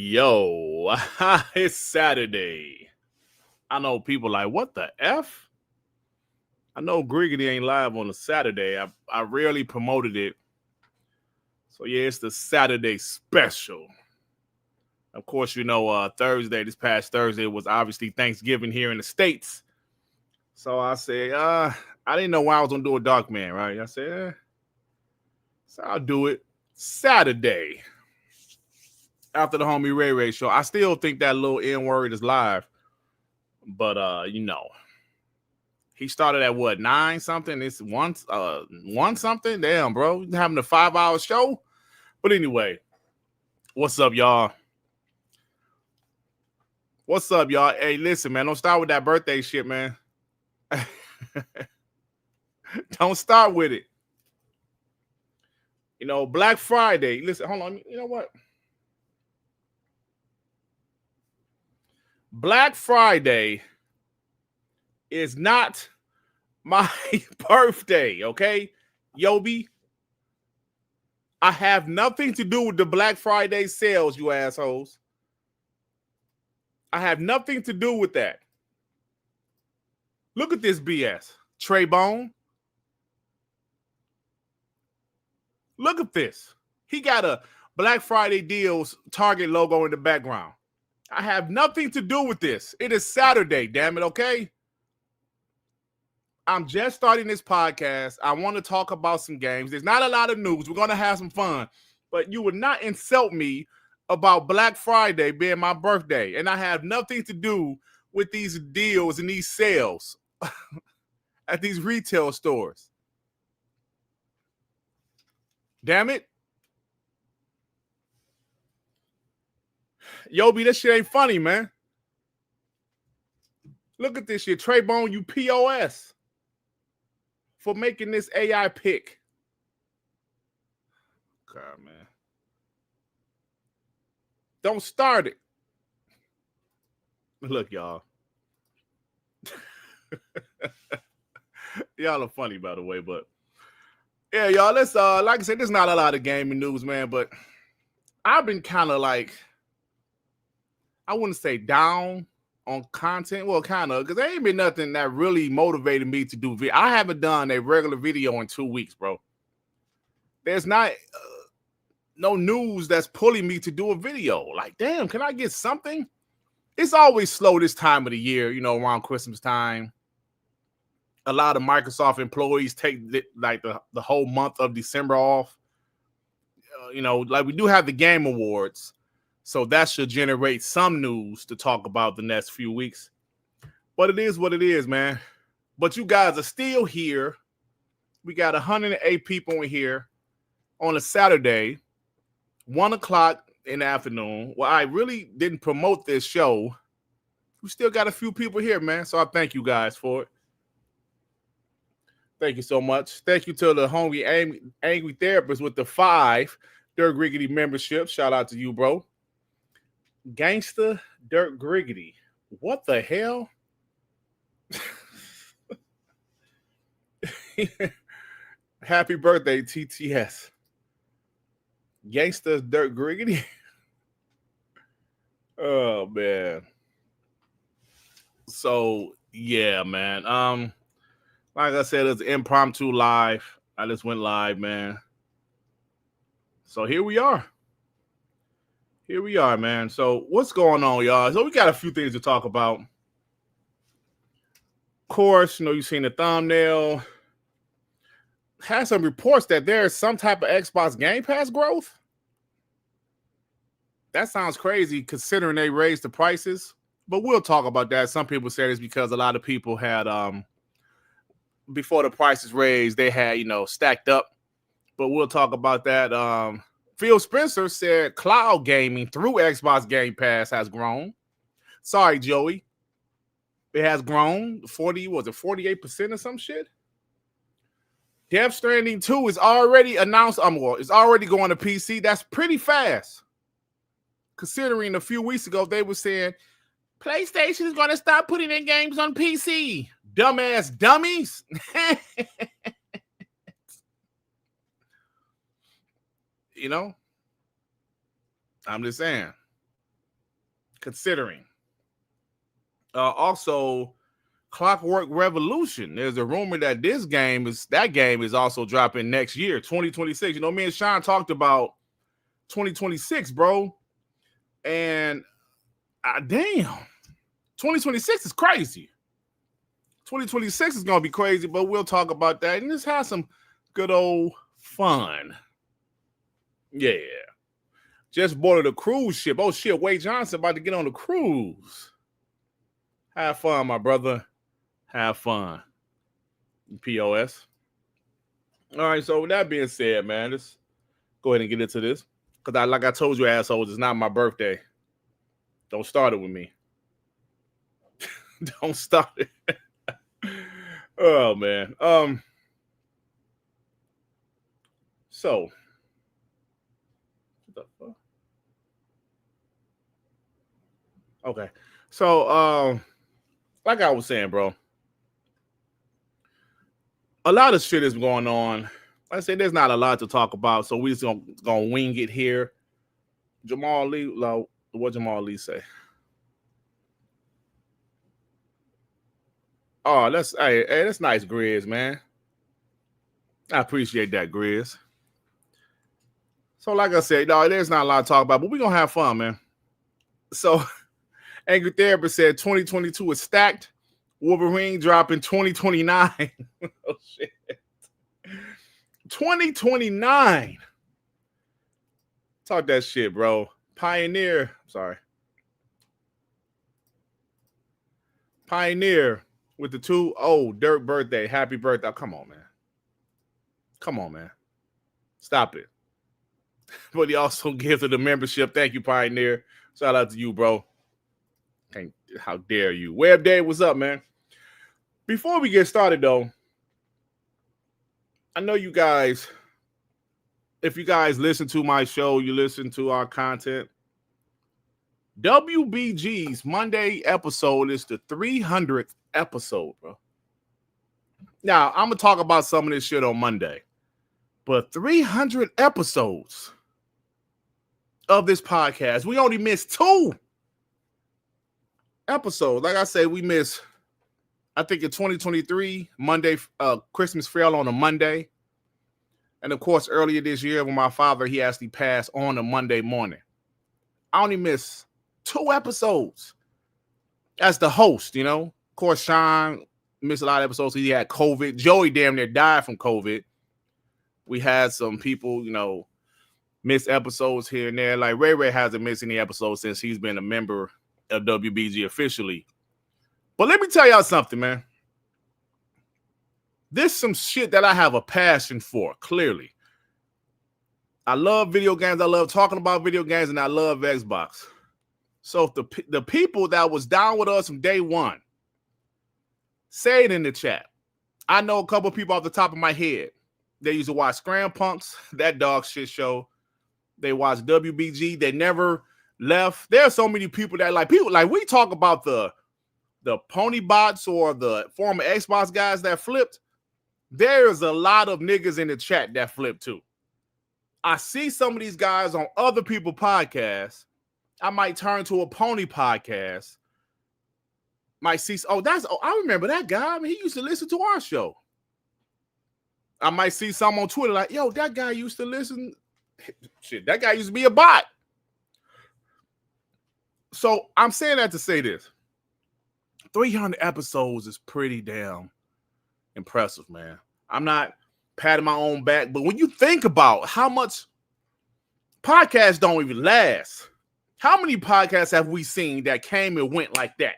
Yo, it's Saturday. I know people like, what the F? I know Griggity ain't live on a Saturday. I rarely promoted it. So, yeah, it's the Saturday special. Of course, you know, this past Thursday was obviously Thanksgiving here in the States. So I said, I didn't know why I was going to do a Dark Man, right? I said, so I'll do it Saturday. After the homie Ray Ray show. I still think that little N-word is live. But you know. He started at what, 9 something? It's 1 something? Damn, bro. Having a 5-hour show. But anyway. What's up, y'all? What's up, y'all? Hey, listen, man. Don't start with that birthday shit, man. Don't start with it. You know, Black Friday. Listen, hold on. You know what? Black Friday is not my birthday, okay? Yobi, I have nothing to do with the Black Friday sales, you assholes. I have nothing to do with that. Look at this BS. Trey Bone. Look at this. He got a Black Friday deals Target logo in the background. I have nothing to do with this. It is Saturday, damn it, okay? I'm just starting this podcast. I want to talk about some games. There's not a lot of news. We're going to have some fun. But you would not insult me about Black Friday being my birthday. And I have nothing to do with these deals and these sales at these retail stores. Damn it. Yobi, this shit ain't funny, man. Look at this shit. Trey Bone, you POS for making this AI pick. God, man. Don't start it. Look, y'all. Y'all are funny, by the way, but yeah, y'all, let's like I said, there's not a lot of gaming news, man, but I've been kind of like, I wouldn't say down on content. Well, kind of, because there ain't been nothing that really motivated me to do video. I haven't done a regular video in 2 weeks, bro. There's not no news that's pulling me to do a video. Like, damn, can I get something? It's always slow this time of the year, you know, around Christmas time. A lot of Microsoft employees take like the whole month of December off. You know, like we do have the Game Awards. So that should generate some news to talk about the next few weeks. But it is what it is, man. But you guys are still here. We got 108 people in here on a Saturday, 1 o'clock in the afternoon. Well, I really didn't promote this show. We still got a few people here, man. So I thank you guys for it. Thank you so much. Thank you to the homie Angry Therapist with the 5 Dirt Griggity membership. Shout out to you, bro. Gangsta Dirt Griggity. What the hell? Happy birthday, TTS. Gangsta Dirt Griggity. Oh, man. So, yeah, man. Like I said, it's impromptu live. I just went live, man. So here we are. Here we are, man. So what's going on, y'all? So we got a few things to talk about. Of course, you know, you've seen the thumbnail. Has some reports that there is some type of Xbox Gamepass growth. That sounds crazy considering they raised the prices. But we'll talk about that. Some people say it's because a lot of people had, before the prices raised, they had, you know, stacked up but we'll talk about that. Phil Spencer said cloud gaming through Xbox Game Pass has grown. Sorry, Joey. It has grown 48% or some shit? Death Stranding 2 is already announced. It's already going to PC. That's pretty fast. Considering a few weeks ago, they were saying PlayStation is going to stop putting their games on PC. Dumbass dummies. You know, I'm just saying. Considering. Also, Clockwork Revolution. There's a rumor that that game is also dropping next year, 2026. You know, me and Sean talked about 2026, bro. And damn, 2026 is crazy. 2026 is gonna be crazy, but we'll talk about that and just have some good old fun. Yeah. Just boarded a cruise ship. Oh shit, Wade Johnson about to get on the cruise. Have fun, my brother. Have fun. POS. All right, so with that being said, man, let's go ahead and get into this. Because like I told you, assholes, it's not my birthday. Don't start it with me. Don't start it. Oh, man. So. What the fuck? Okay. So, like I was saying, bro, a lot of shit is going on. Like I said, there's not a lot to talk about, so we just gonna wing it here. Jamal Lee, what Jamal Lee say? Oh, that's nice, Grizz, man. I appreciate that, Grizz. So, like I said, there's not a lot to talk about, but we're gonna have fun, man. So, Angry Therapist said 2022 is stacked. Wolverine dropping 2029. Oh, shit. 2029. Talk that shit, bro. Pioneer with the 2. Oh, Dirt birthday. Happy birthday. Oh, come on, man. Stop it. But he also gifted the membership. Thank you, Pioneer. Shout out to you, bro. How dare you? Web Day, what's up, man? Before we get started, though, I know you guys, if you guys listen to my show, you listen to our content, WBG's Monday episode is the 300th episode, bro. Now, I'm going to talk about some of this shit on Monday, but 300 episodes of this podcast. We only missed 2 episodes. Like I say, we missed, I think in 2023, Monday, Christmas fell on a Monday. And of course, earlier this year when my father, he actually passed on a Monday morning. I only missed 2 episodes as the host, you know. Of course, Sean missed a lot of episodes. He had COVID. Joey damn near died from COVID. We had some people, you know, miss episodes here and there. Like Ray hasn't missed any episodes since he's been a member of WBG officially. But let me tell y'all something, man. This is some shit that I have a passion for, clearly. I love video games. I love talking about video games, and I love Xbox. So if the people that was down with us from day one, say it in the chat. I know a couple of people off the top of my head. They used to watch Scram Punks, that dog shit show. They watch WBG. They never left. There are so many people that we talk about the pony bots or the former Xbox guys that flipped. There's a lot of niggas in the chat that flip too. I see some of these guys on other people's podcasts. I might turn to a pony podcast. Might see, I remember that guy. I mean, he used to listen to our show. I might see some on Twitter like, yo, that guy used to listen. Shit, that guy used to be a bot. So I'm saying that to say this. 300 episodes is pretty damn impressive, man. I'm not patting my own back, but when you think about how much podcasts don't even last, how many podcasts have we seen that came and went like that?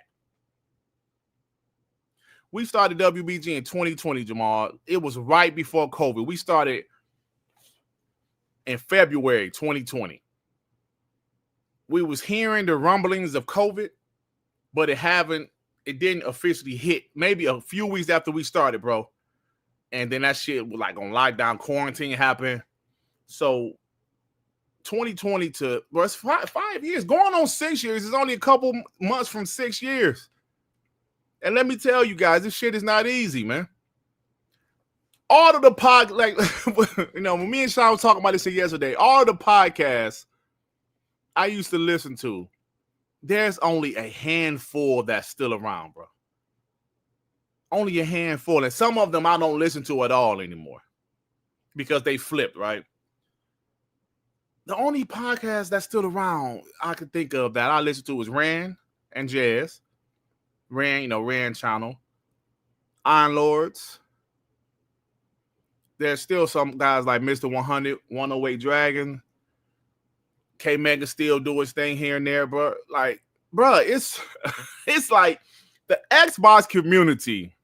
We started WBG in 2020, Jamal. It was right before COVID. We started in February 2020. We was hearing the rumblings of COVID, but it didn't officially hit. Maybe a few weeks after we started, bro. And then that shit was like on lockdown, quarantine happened. So 2020 bro, it's 5 years, going on 6 years. It's only a couple months from 6 years. And let me tell you guys, this shit is not easy, man. All of the when me and Sean were talking about this yesterday, all of the podcasts I used to listen to, there's only a handful that's still around, bro. Only a handful. And some of them I don't listen to at all anymore because they flipped, right? The only podcast that's still around I could think of that I listen to is Rand and Jazz. Rand channel. Iron Lords. There's still some guys like Mr. 100, 108 Dragon. K Mega still do his thing here and there, bro. Like, bro, it's like the Xbox community,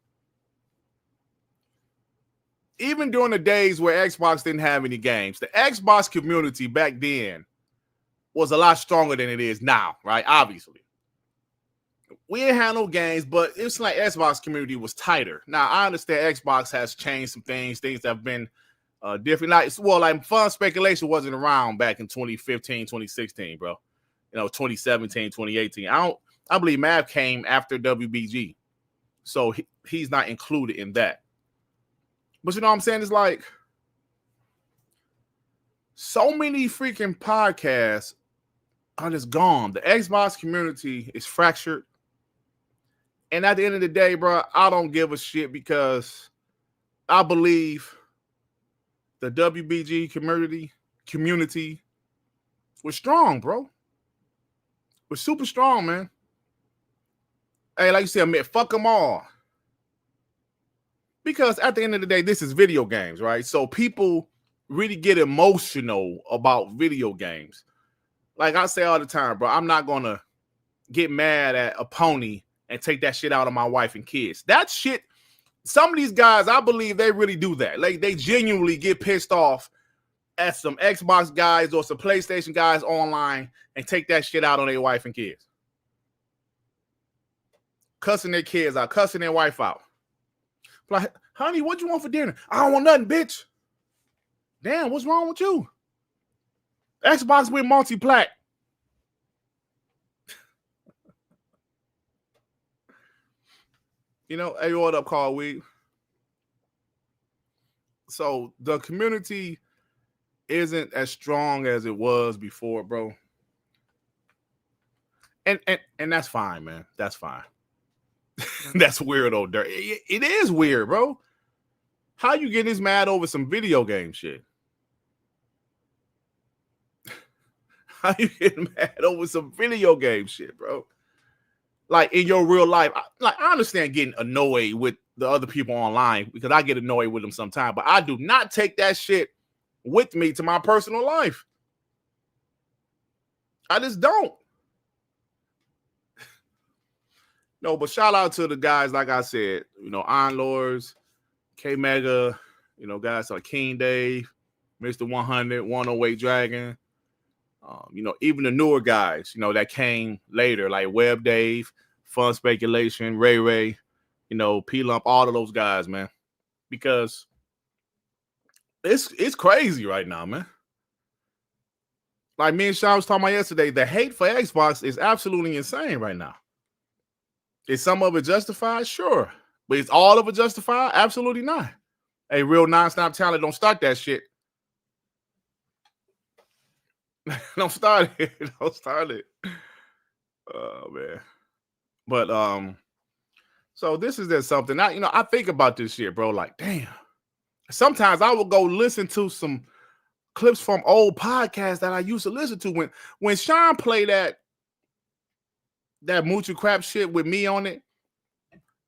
even during the days where Xbox didn't have any games, the Xbox community back then was a lot stronger than it is now, right? Obviously. We didn't have no games, but it's like Xbox community was tighter. Now, I understand Xbox has changed some things have been different. Like Fun Speculation wasn't around back in 2015, 2016, bro. 2017, 2018. I believe Mav came after WBG. So he's not included in that. But you know what I'm saying? It's like so many freaking podcasts are just gone. The Xbox community is fractured. And at the end of the day, bro, I don't give a shit because I believe the WBG community was strong, bro. We're super strong, man. Hey, like you said, man, fuck them all. Because at the end of the day, this is video games, right? So people really get emotional about video games. Like I say all the time, bro, I'm not going to get mad at a pony and take that shit out on my wife and kids. That shit, some of these guys, I believe they really do that. Like they genuinely get pissed off at some Xbox guys or some PlayStation guys online and take that shit out on their wife and kids. Cussing their kids out, cussing their wife out. Like, honey, what you want for dinner? I don't want nothing, bitch. Damn, what's wrong with you? Xbox with multi-plat. Hey, what up, Carl Weed? So the community isn't as strong as it was before, bro. And that's fine, man. That's fine. That's weird, old Dirt. It is weird, bro. How you getting this mad over some video game shit? How you getting mad over some video game shit, bro? Like in your real life, I understand getting annoyed with the other people online because I get annoyed with them sometimes, but I do not take that shit with me to my personal life. I just don't. No, but shout out to the guys, like I said, Iron Lords, K Mega, guys like King Dave, Mr. 100, 108 Dragon, even the newer guys, that came later, like Web Dave, Fun Speculation, Ray, P-Lump, all of those guys, man. Because it's crazy right now, man. Like me and Sean was talking about yesterday, the hate for Xbox is absolutely insane right now. Is some of it justified? Sure. But is all of it justified? Absolutely not. A real non-stop talent don't start that shit. Don't start it. Don't start it. Oh, man. But, so this is just something. I think about this shit, bro. Like, damn. Sometimes I will go listen to some clips from old podcasts that I used to listen to. When Sean played that Moochie crap shit with me on it,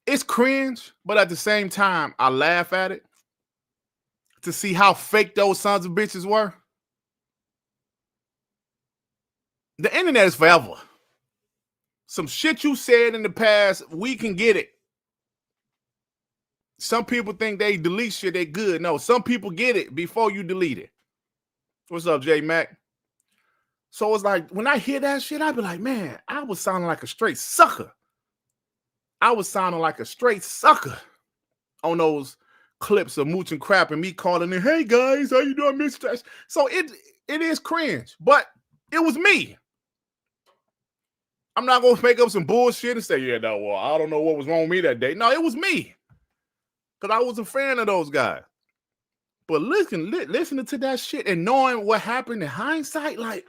it's cringe, but at the same time, I laugh at it to see how fake those sons of bitches were. The internet is forever. Some shit you said in the past, we can get it. Some people think they delete shit, they good. No, some people get it before you delete it. What's up, J Mac? So it's like when I hear that shit, I be like, man, I was sounding like a straight sucker. I was sounding like a straight sucker on those clips of Mooch and Crap and me calling in, hey guys, how you doing, Mr. So it is cringe, but it was me. I'm not gonna make up some bullshit and say, yeah, no, well, I don't know what was wrong with me that day. No, it was me. Because I was a fan of those guys. But listening to that shit and knowing what happened in hindsight, like,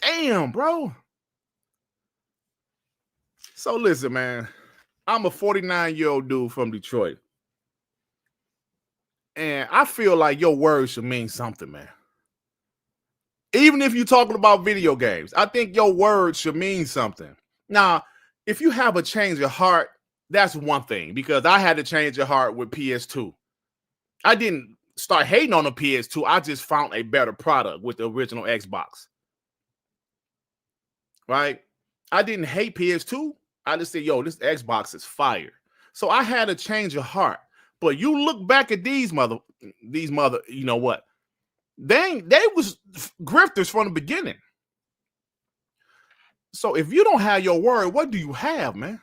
damn, bro. So listen, man, I'm a 49-year-old dude from Detroit. And I feel like your words should mean something, man. Even if you're talking about video games, I think your words should mean something. Now, if you have a change of heart, that's one thing, because I had to change of heart with PS2. I didn't start hating on the PS2. I just found a better product with the original Xbox. Right? I didn't hate PS2. I just said, yo, this Xbox is fire. So I had a change of heart. But you look back at these mother, you know what? They was grifters from the beginning. So if you don't have your word, what do you have, man?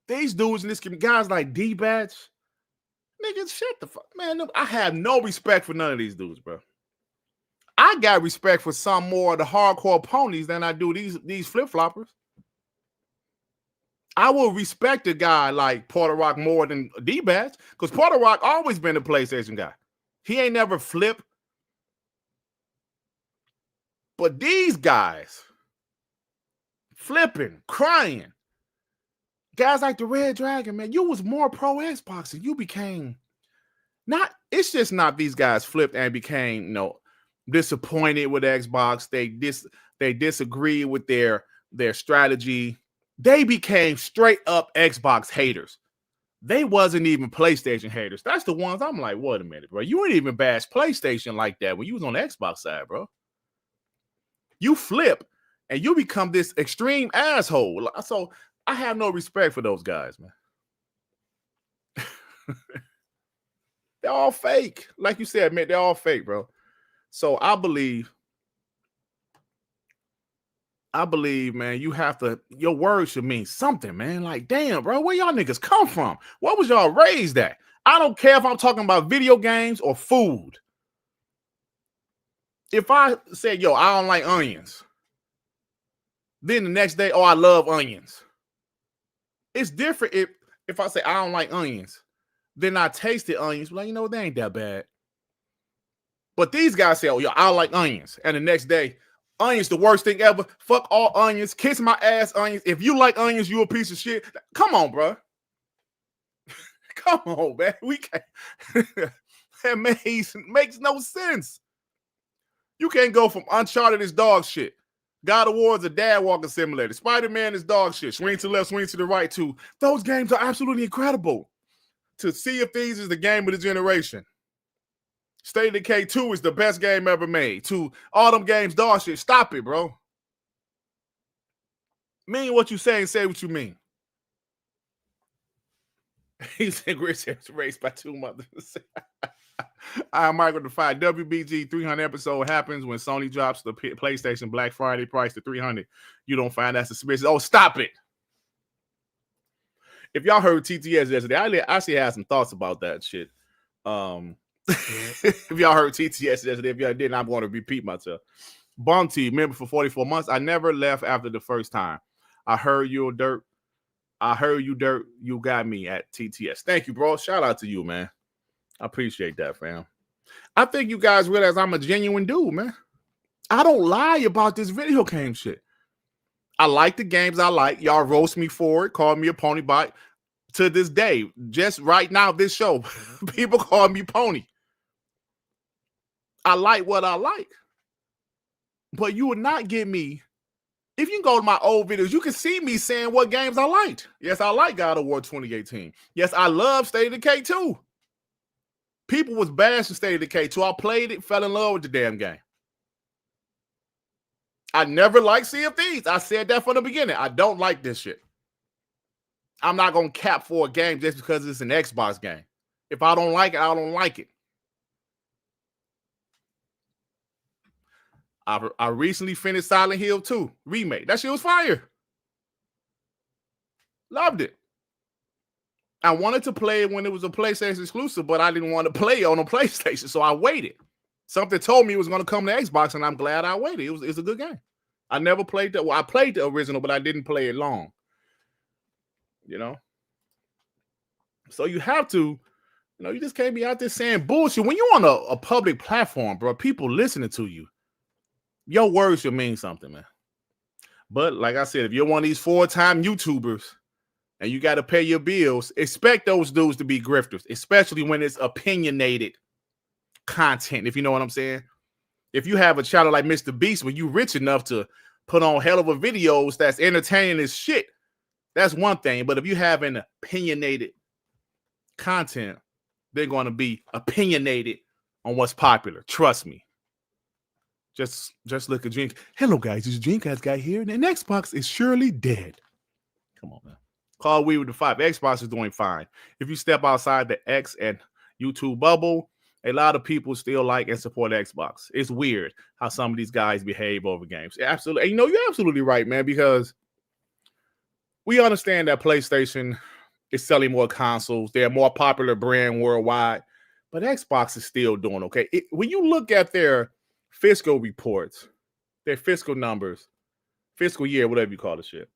These dudes and this guys like D-Batch, niggas, shut the fuck, man. I have no respect for none of these dudes, bro. I got respect for some more of the hardcore ponies than I do these flip-floppers. I will respect a guy like Porter Rock more than D-Batch, because Porter Rock always been a PlayStation guy. He ain't never flipped. But these guys, flipping, crying, guys like the Red Dragon, man, you was more pro Xbox and you became not, it's just not these guys flipped and became, you know, disappointed with Xbox. They disagreed with their strategy. They became straight up Xbox haters. They wasn't even PlayStation haters. That's the ones I'm like, wait a minute, bro. You ain't even bash PlayStation like that when you was on the Xbox side, bro. You flip and you become this extreme asshole. So I have no respect for those guys, man. They're all fake. Like you said, man, they're all fake, bro. So I believe, man, you have to, your words should mean something, man. Like, damn, bro, where y'all niggas come from? What was y'all raised at? I don't care if I'm talking about video games or food. If I say, yo, I don't like onions, then the next day, oh, I love onions. It's different if I say I don't like onions, then I tasted onions, like, you know, they ain't that bad. But these guys say, oh, yo, I don't like onions. And the next day, onions the worst thing ever. Fuck all onions. Kiss my ass, onions. If you like onions, you a piece of shit. Come on, bro. Come on, man. We can't. That makes no sense. You can't go from Uncharted is dog shit. God of War is a dad walking simulator. Spider-Man is dog shit. Swing to the left, swing to the right too. Those games are absolutely incredible. To Sea of Thieves is the game of the generation. State of Decay 2 is the best game ever made. To all them games, dog shit. Stop it, bro. Mean what you say and say what you mean. He said Chris is raised by two mothers. I'm Michael Defy. WBG 300 episode happens when Sony drops the PlayStation Black Friday price to $300. You don't find that suspicious. Oh, stop it. If y'all heard TTS yesterday, I actually had some thoughts about that shit. If y'all heard TTS yesterday, if y'all didn't, I'm going to repeat myself. Bum T, member for 44 months. I never left after the first time. I heard you, Dirt. You got me at TTS. Thank you, bro. Shout out to you, man. I appreciate that, fam. I think you guys realize I'm a genuine dude, man. I don't lie about this video game shit. I like the games I like. Y'all roast me for it. Call me a pony bot. To this day, just right now, this show, people call me pony. I like what I like. But you would not get me. If you go to my old videos, you can see me saying what games I liked. Yes, I like God of War 2018. Yes, I love State of Decay 2. People was bashing State of Decay 2. I played it, fell in love with the damn game. I never liked Sea of Thieves. I said that from the beginning. I don't like this shit. I'm not going to cap for a game just because it's an Xbox game. If I don't like it, I don't like it. I recently finished Silent Hill 2 remake. That shit was fire. Loved it. I wanted to play it when it was a PlayStation exclusive, but I didn't want to play it on a PlayStation, so I waited. Something told me it was going to come to Xbox, and I'm glad I waited. It's a good game. I never played that. Well, I played the original, but I didn't play it long. You know? So you have to, you just can't be out there saying bullshit. When you're on a public platform, bro, people listening to you, your words should mean something, man. But like I said, if you're one of these full-time YouTubers and you got to pay your bills, expect those dudes to be grifters, especially when it's opinionated content, if you know what I'm saying. If you have a channel like Mr. Beast, when you're rich enough to put on hell of a videos that's entertaining as shit, that's one thing. But if you have an opinionated content, they're going to be opinionated on what's popular. Trust me. Just look at Drink. Hello, guys. This is Dreamcast guy here, and Xbox is surely dead. Come on, man. Call We with the 5. Xbox is doing fine. If you step outside the X and YouTube bubble, a lot of people still like and support Xbox. It's weird how some of these guys behave over games. Absolutely. And you're absolutely right, man, because we understand that PlayStation is selling more consoles. They're a more popular brand worldwide, but Xbox is still doing okay. When you look at their fiscal reports, their fiscal numbers, fiscal year, whatever you call the shit,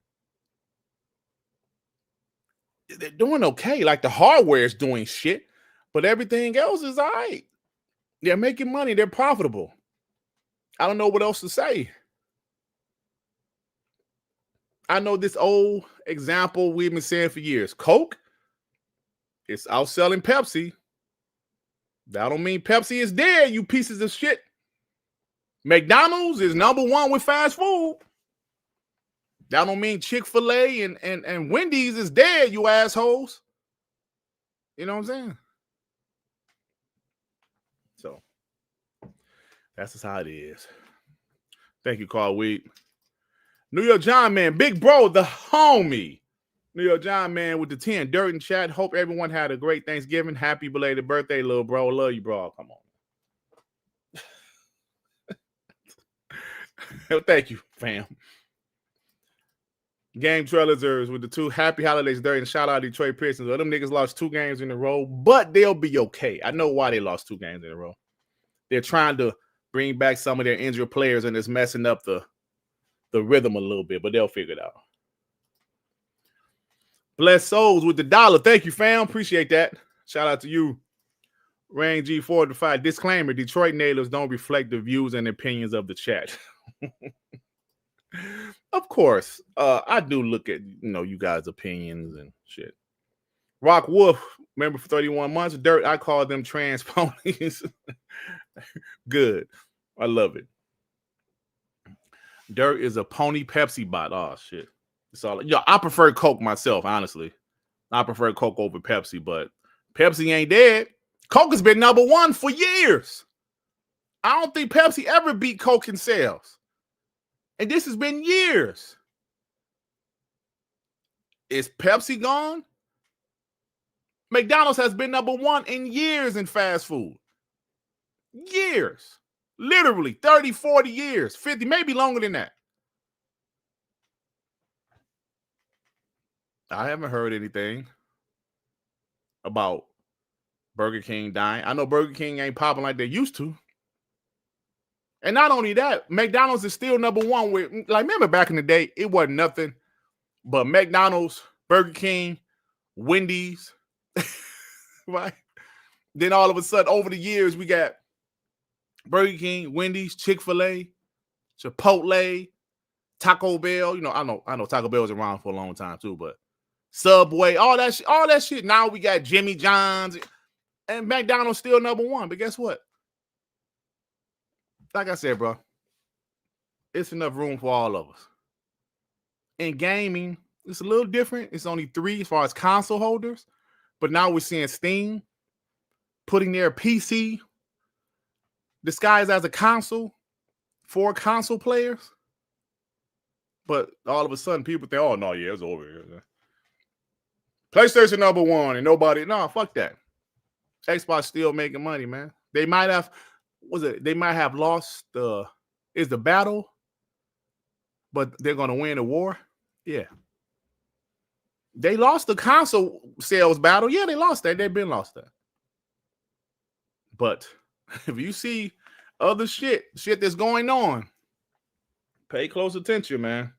they're doing okay. Like the hardware is doing shit, but everything else is all right. They're making money. They're profitable. I don't know what else to say. I know this old example we've been saying for years. Coke is outselling Pepsi. That don't mean Pepsi is dead, you pieces of shit. McDonald's is number one with fast food. That don't mean Chick-fil-A and Wendy's is dead, you assholes. You know what I'm saying? So that's just how it is. Thank you, Carl Weed. New York John Man, big bro, the homie. New York John Man with the 10. Dirt in chat. Hope everyone had a great Thanksgiving. Happy belated birthday, little bro. Love you, bro. Come on. Thank you, fam. Game Trailers with the 2. Happy holidays, Dirt, and shout out Detroit Pistons. Well, them niggas lost 2 games in a row, but they'll be okay. I know why they lost 2 games in a row. They're trying to bring back some of their injured players, and it's messing up the rhythm a little bit, but they'll figure it out. Bless souls with the $1. Thank you, fam. Appreciate that. Shout out to you. Rain G4 to 5. Disclaimer: Detroit Nailers don't reflect the views and opinions of the chat. Of course, I do look at you guys' opinions and shit. Rock Wolf, member for 31 months. Dirt, I call them trans ponies. Good, I love it. Dirt is a pony Pepsi bot. Oh shit, it's all. I prefer Coke myself, honestly. I prefer Coke over Pepsi, but Pepsi ain't dead. Coke has been number one for years. I don't think Pepsi ever beat Coke in sales. And this has been years. Is Pepsi gone? McDonald's has been number one in years in fast food. Years. Literally 30, 40 years, 50, maybe longer than that. I haven't heard anything about Burger King dying. I know Burger King ain't popping like they used to. And not only that, McDonald's is still number one with, remember back in the day, it wasn't nothing but McDonald's, Burger King, Wendy's, right? Then all of a sudden, over the years, we got Burger King, Wendy's, Chick-fil-A, Chipotle, Taco Bell. I know Taco Bell was around for a long time too, but Subway, all that shit. Now we got Jimmy John's, and McDonald's still number one. But guess what? Like I said, bro, it's enough room for all of us. In gaming, it's a little different. It's only 3 as far as console holders, but now we're seeing Steam putting their PC disguised as a console for console players. But all of a sudden, people think, oh, no, yeah, it's over here. PlayStation number one, and nobody, fuck that. Xbox still making money, man. They might have, they might have lost the is the battle, but they're going to win the war. Yeah. They lost the console sales battle. Yeah, they lost that. They've been lost that. But if you see other shit that's going on, pay close attention, man.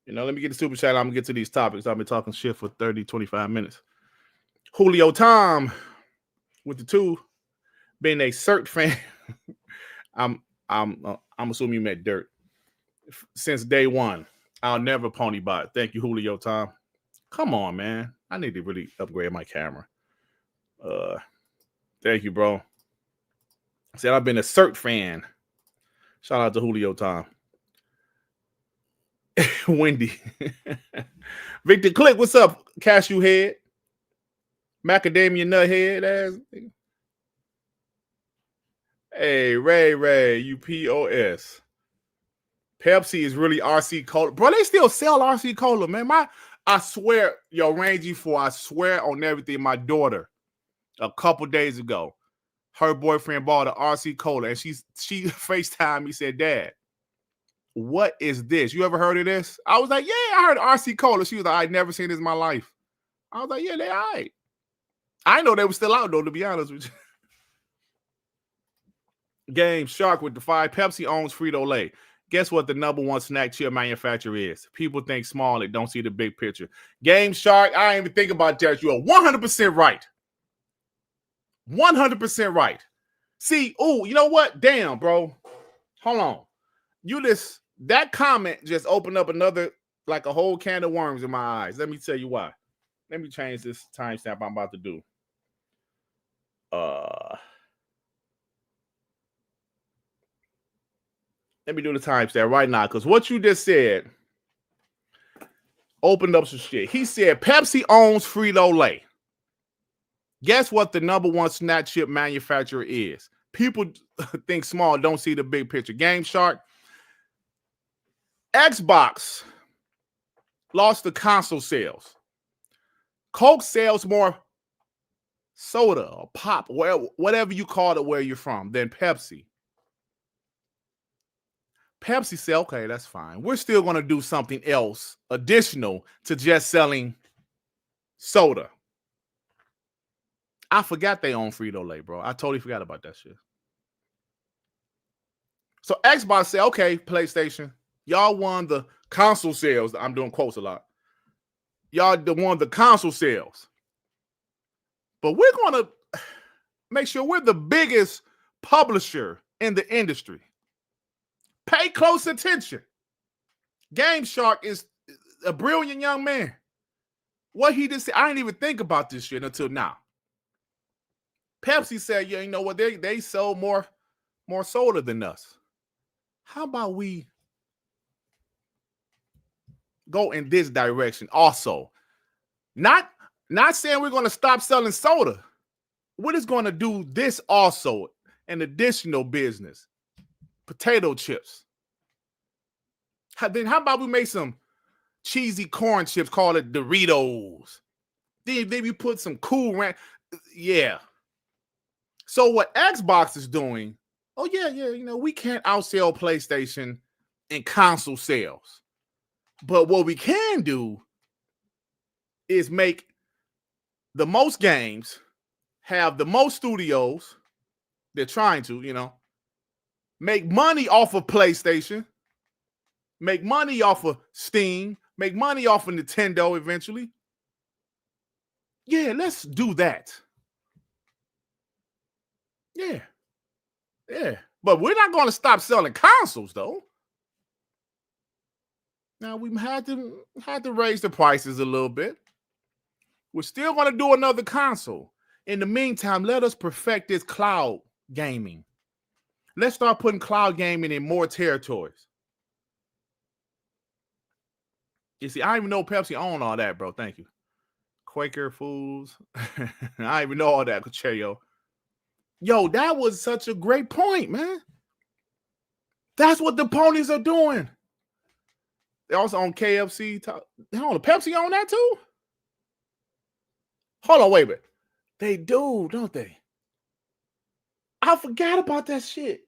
You know, let me get the super chat. I'm going to get to these topics. I've been talking shit for 30, 25 minutes. Julio Tom with the 2 being a cert fan. I'm assuming you met Dirt. Since day one, I'll never pony bot. Thank you, Julio Tom. Come on, man. I need to really upgrade my camera. Thank you, bro. Said I've been a cert fan. Shout out to Julio Tom. Wendy. Victor Click, what's up? Cashew head. Macadamia nut head ass. Hey, Ray, UPOS. Pepsi is really RC Cola. Bro, they still sell RC Cola, man. I swear, yo, Rangy 4, I swear on everything, my daughter, a couple days ago, her boyfriend bought an RC Cola, and she FaceTimed me, said, Dad, what is this? You ever heard of this? I was like, yeah, I heard RC Cola. She was like, I'd never seen this in my life. I was like, yeah, they all right. I know they were still out, though, to be honest with you. Game Shark with the 5. Pepsi owns Frito-Lay. Guess what the number 1 snack chip manufacturer is? People think small, they don't see the big picture. Game Shark, I ain't even think about that. You are 100% right. 100% right. See, you know what? Damn, bro. Hold on. That comment just opened up another, like a whole can of worms in my eyes. Let me tell you why. Let me change this timestamp I'm about to do. Let me do the timestamp right now, because what you just said opened up some shit. He said Pepsi owns Frito-Lay. Guess what the number 1 snack chip manufacturer is? People think small, don't see the big picture. Game Shark. Xbox lost the console sales. Coke sells more soda or pop, whatever you call it where you're from, than Pepsi. Pepsi said, okay, that's fine. We're still going to do something else additional to just selling soda. I forgot they own Frito-Lay, bro. I totally forgot about that shit. So Xbox said, okay, PlayStation, y'all won the console sales. I'm doing quotes a lot. Y'all won the console sales. But we're going to make sure we're the biggest publisher in the industry. Pay close attention. Game Shark is a brilliant young man. What he just said, I didn't even think about this shit until now. Pepsi said, yeah, you know what? They sold more soda than us. How about we go in this direction also? Not saying we're going to stop selling soda. We're just going to do this also, an additional business. Potato chips. Then how about we make some cheesy corn chips, call it Doritos. Then we put some cool ranch. Yeah. So what Xbox is doing, you know, we can't outsell PlayStation in console sales. But what we can do is make the most games, have the most studios. They're trying to, you know, make money off of PlayStation, make money off of Steam, make money off of Nintendo eventually. Yeah, let's do that. Yeah. But we're not going to stop selling consoles, though. Now, we had to raise the prices a little bit. We're still going to do another console. In the meantime, let us perfect this cloud gaming. Let's start putting cloud gaming in more territories. You see, I didn't even know Pepsi owned all that, bro. Thank you. Quaker Foods. I didn't even know all that. Cheerio. Yo, that was such a great point, man. That's what the ponies are doing. They also own KFC. Hold on, Pepsi own that too? Hold on, wait a minute. They do, don't they? I forgot about that shit.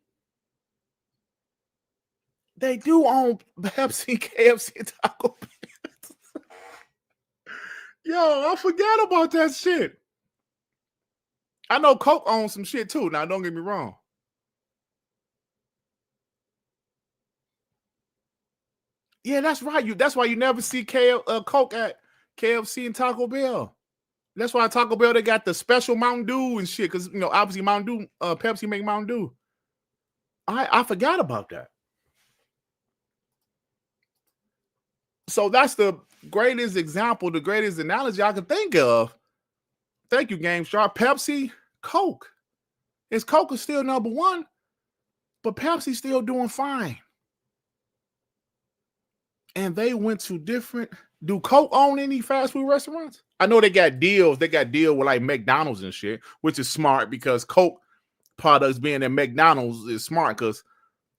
They do own Pepsi, KFC, and Taco Bell. Yo, I forgot about that shit. I know Coke owns some shit too. Now, don't get me wrong. Yeah, that's right. That's why you never see Coke at KFC and Taco Bell. That's why Taco Bell, they got the special Mountain Dew and shit. Because, obviously Mountain Dew, Pepsi make Mountain Dew. I forgot about that. So that's the greatest example, the greatest analogy I can think of. Thank you, Game Shark. Pepsi, Coke. Coke is still number one, but Pepsi's still doing fine. And they went to different. Do Coke own any fast food restaurants? I know they got deals. They got deal with like McDonald's and shit, which is smart because Coke products being at McDonald's is smart because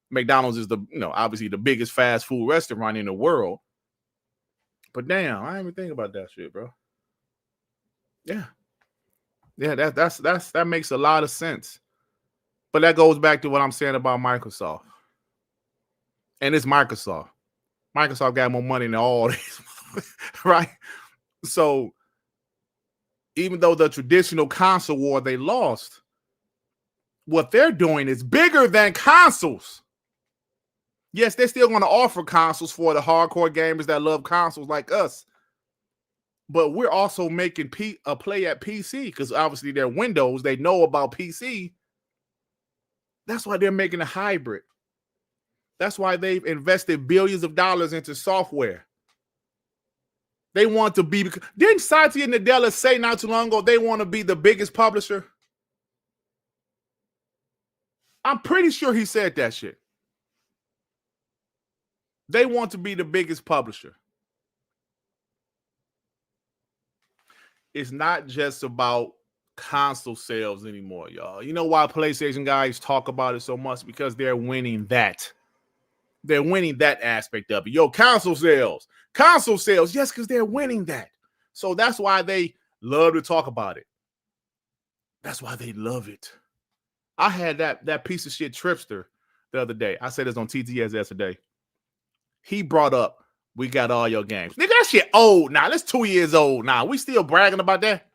McDonald's is obviously the biggest fast food restaurant in the world. But damn, I didn't even think about that shit, bro. Yeah, that makes a lot of sense. But that goes back to what I'm saying about Microsoft. And it's Microsoft. Microsoft got more money than all these, right? So even though the traditional console war they lost, what they're doing is bigger than consoles. Yes, they're still going to offer consoles for the hardcore gamers that love consoles like us. But we're also making a play at PC because obviously they're Windows. They know about PC. That's why they're making a hybrid. That's why they've invested billions of dollars into software. They want to be. Didn't Satya Nadella say not too long ago they want to be the biggest publisher? I'm pretty sure he said that shit. They want to be the biggest publisher. It's not just about console sales anymore, y'all. You know why PlayStation guys talk about it so much? Because they're winning that. They're winning that aspect of it. Yo, console sales. Yes, because they're winning that. So that's why they love to talk about it. That's why they love it. I had that piece of shit Tripster the other day. I said this on TTS yesterday. He brought up, we got all your games. Nigga, that shit old now. That's 2 years old now. We still bragging about that?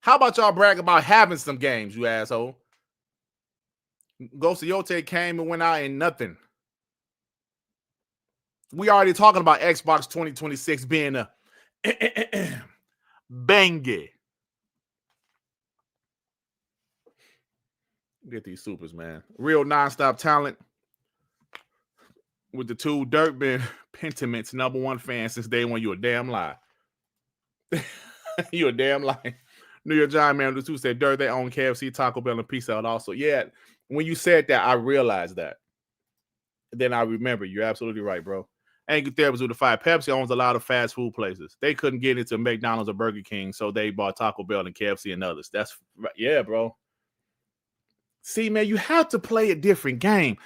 How about y'all brag about having some games, you asshole? Ghost of Yote came and went out and nothing. We already talking about Xbox 2026 being a banger. Get these supers, man. Real nonstop talent. With the two Dirt been Pentiment's number one fan since day one. You a damn lie. You a damn lie. New York Giant Man 2 said Dirt, they own KFC, Taco Bell, and Pizza Hut also. Yeah, when you said that, I realized that. Then I remember. You're absolutely right, bro. Angry Therapist with the 5. Pepsi owns a lot of fast food places. They couldn't get into McDonald's or Burger King, so they bought Taco Bell and KFC and others. That's right. Yeah, bro. See, man, you have to play a different game.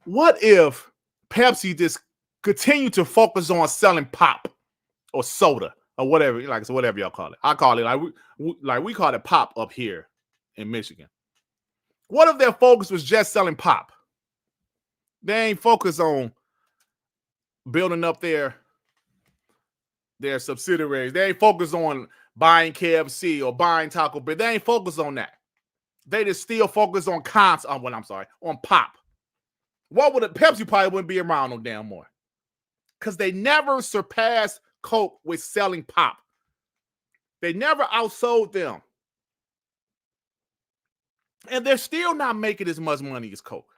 What if Pepsi just continue to focus on selling pop or soda or whatever, so whatever y'all call it. I call it we call it pop up here in Michigan. What if their focus was just selling pop? They ain't focused on building up their subsidiaries. They ain't focused on buying KFC or buying Taco Bell. They ain't focused on that. They just still focus on on pop. What would Pepsi probably wouldn't be around no damn more? Because they never surpassed Coke with selling pop. They never outsold them. And they're still not making as much money as Coke,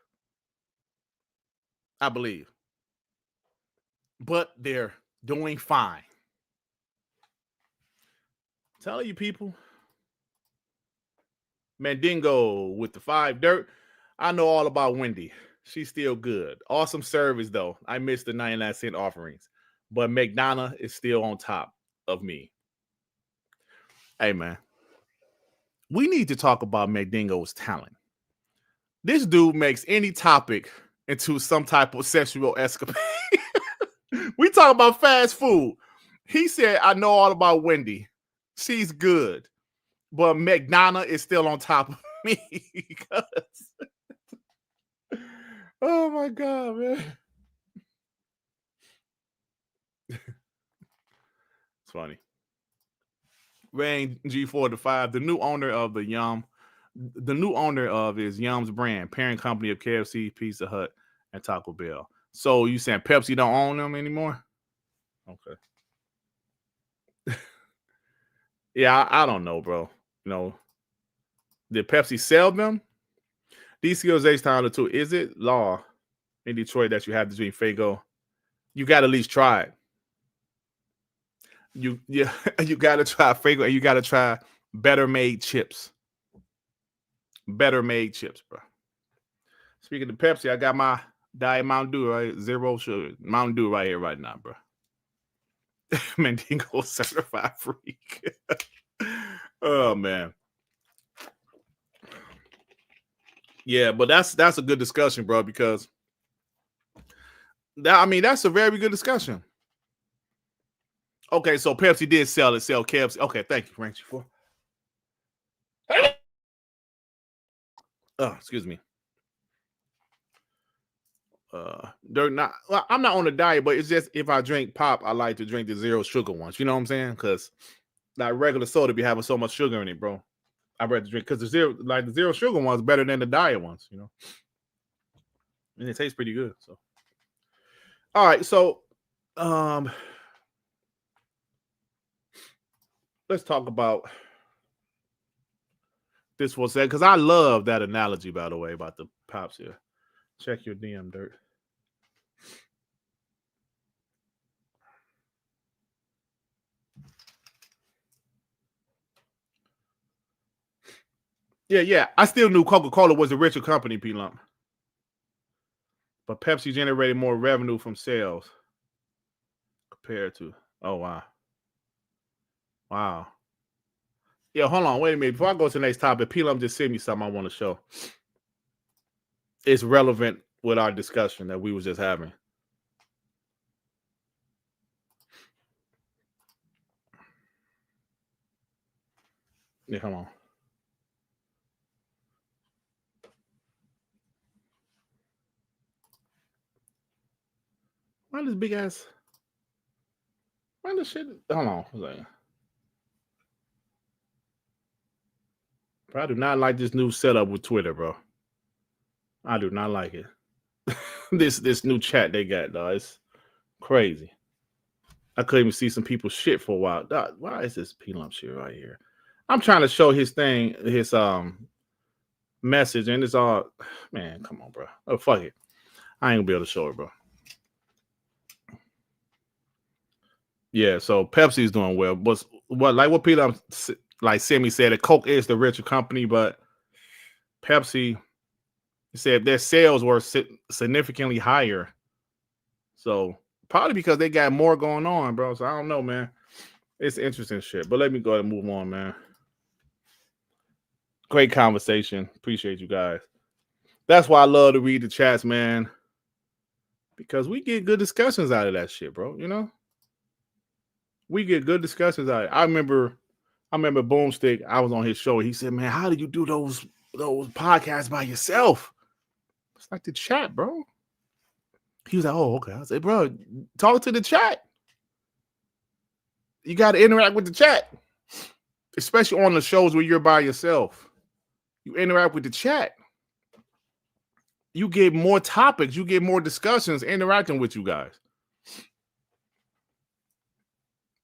I believe. But they're doing fine. I'm telling you, people. Mandingo with the 5 Dirt. I know all about Wendy. She's still good. Awesome service, though. I missed the 99-cent offerings. But McDonough is still on top of me. Hey, man. We need to talk about Mandingo's talent. This dude makes any topic into some type of sexual escapade. We talk about fast food. He said, I know all about Wendy. She's good. but McDonough is still on top of me. Oh my God, man. It's funny. Rain G45, the new owner of is Yum's brand, parent company of KFC, Pizza Hut, and Taco Bell. So you saying Pepsi don't own them anymore? Okay. Yeah, I don't know, bro. You know, did Pepsi sell them? DCO's H-Town too. Is it law in Detroit that you have to drink Fable? You got to at least try it. You got to try Fable, and you got to try better made chips. Better made chips, bro. Speaking of Pepsi, I got my Diet Mountain Dew, right? Zero sugar. Mountain Dew right here, right now, bro. Mandingo certified freak. Oh man. Yeah, but that's a good discussion, bro, because that's a very good discussion. Okay, so Pepsi did sell KFC. Okay, thank you, Frank. Oh, excuse me. I'm not on a diet, but it's just if I drink pop, I like to drink the zero sugar ones. You know what I'm saying? Because like regular soda be having so much sugar in it, bro. I'd rather drink because the zero sugar ones better than the diet ones, you know. And it tastes pretty good. So all right, so let's talk about this for a second, because I love that analogy, by the way, about the pops here. Check your DM, Dirt. Yeah. I still knew Coca-Cola was a richer company, P-Lump. But Pepsi generated more revenue from sales compared to... Oh, wow. Wow. Yeah, hold on. Wait a minute. Before I go to the next topic, P-Lump just sent me something I want to show. It's relevant with our discussion that we was just having. Yeah, hold on. Why this big ass... Why this shit... Hold on. Bro, I do not like this new setup with Twitter, bro. I do not like it. this new chat they got, dog. It's crazy. I couldn't even see some people shit for a while. Dog, why is this P-Lump shit right here? I'm trying to show his thing, his message, and it's all, man, come on, bro. Oh, fuck it. I ain't gonna be able to show it, bro. Yeah, so Pepsi's doing well. But what P-Lump like Sammy said, that Coke is the richer company, but Pepsi said their sales were significantly higher. So probably because they got more going on, bro. So I don't know, man. It's interesting shit. But let me go ahead and move on, man. Great conversation. Appreciate you guys. That's why I love to read the chats, man. Because we get good discussions out of that shit, bro. You know? We get good discussions out of it. I remember Boomstick, I was on his show. He said, man, how do you do those podcasts by yourself? It's like the chat, bro. He was like, oh, okay. I said, bro, talk to the chat. You got to interact with the chat, especially on the shows where you're by yourself. You interact with the chat. You get more topics. You get more discussions interacting with you guys.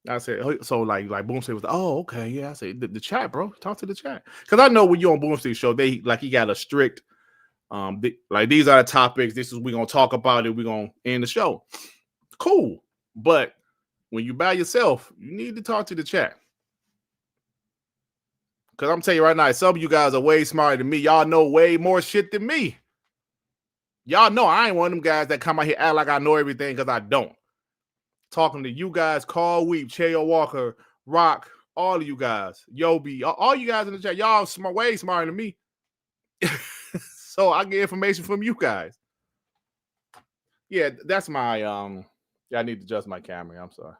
I said, so like Boomstick was like, oh, okay. Yeah, I said, the chat, bro. Talk to the chat. Because I know when you're on Boomstick's show, he got a strict, like these are the topics. This is, we're going to talk about it. We're going to end the show. Cool. But when you by yourself, you need to talk to the chat. Because I'm telling you right now, some of you guys are way smarter than me. Y'all know way more shit than me. Y'all know I ain't one of them guys that come out here act like I know everything, because I don't. Talking to you guys, Carl Weep, Chayo Walker, Rock, all of you guys, Yobi, all you guys in the chat, y'all way smarter than me. So I get information from you guys. Yeah, that's my, I need to adjust my camera. I'm sorry.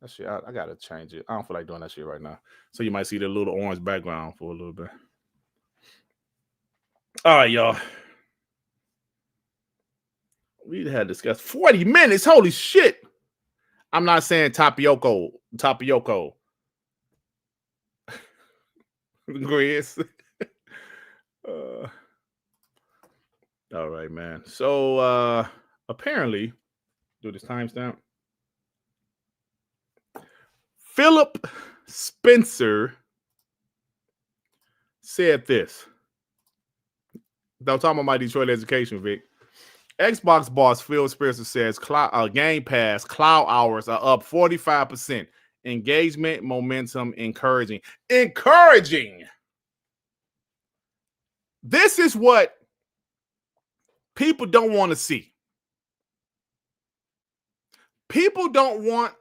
That shit, I gotta change it. I don't feel like doing that shit right now. So you might see the little orange background for a little bit. All right, y'all. We had discussed 40 minutes. Holy shit. I'm not saying tapioca. Grizz. All right, man. So apparently, do this timestamp. Philip Spencer said this. I'm talking about my Detroit education, Vic. Xbox boss Phil Spencer says Game Pass cloud hours are up 45%. Engagement, momentum, encouraging. Encouraging! This is what people don't want to see. People don't want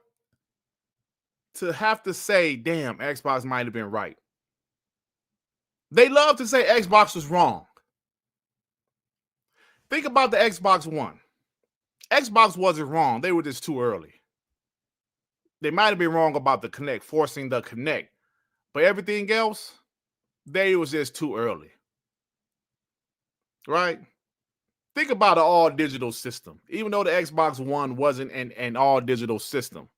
to have to say, damn, Xbox might have been right. They love to say Xbox was wrong. Think about the Xbox One. Xbox wasn't wrong. They were just too early. They might have been wrong about the Kinect, forcing the Kinect. But everything else, they was just too early. Right? Think about an all-digital system. Even though the Xbox One wasn't an all-digital system,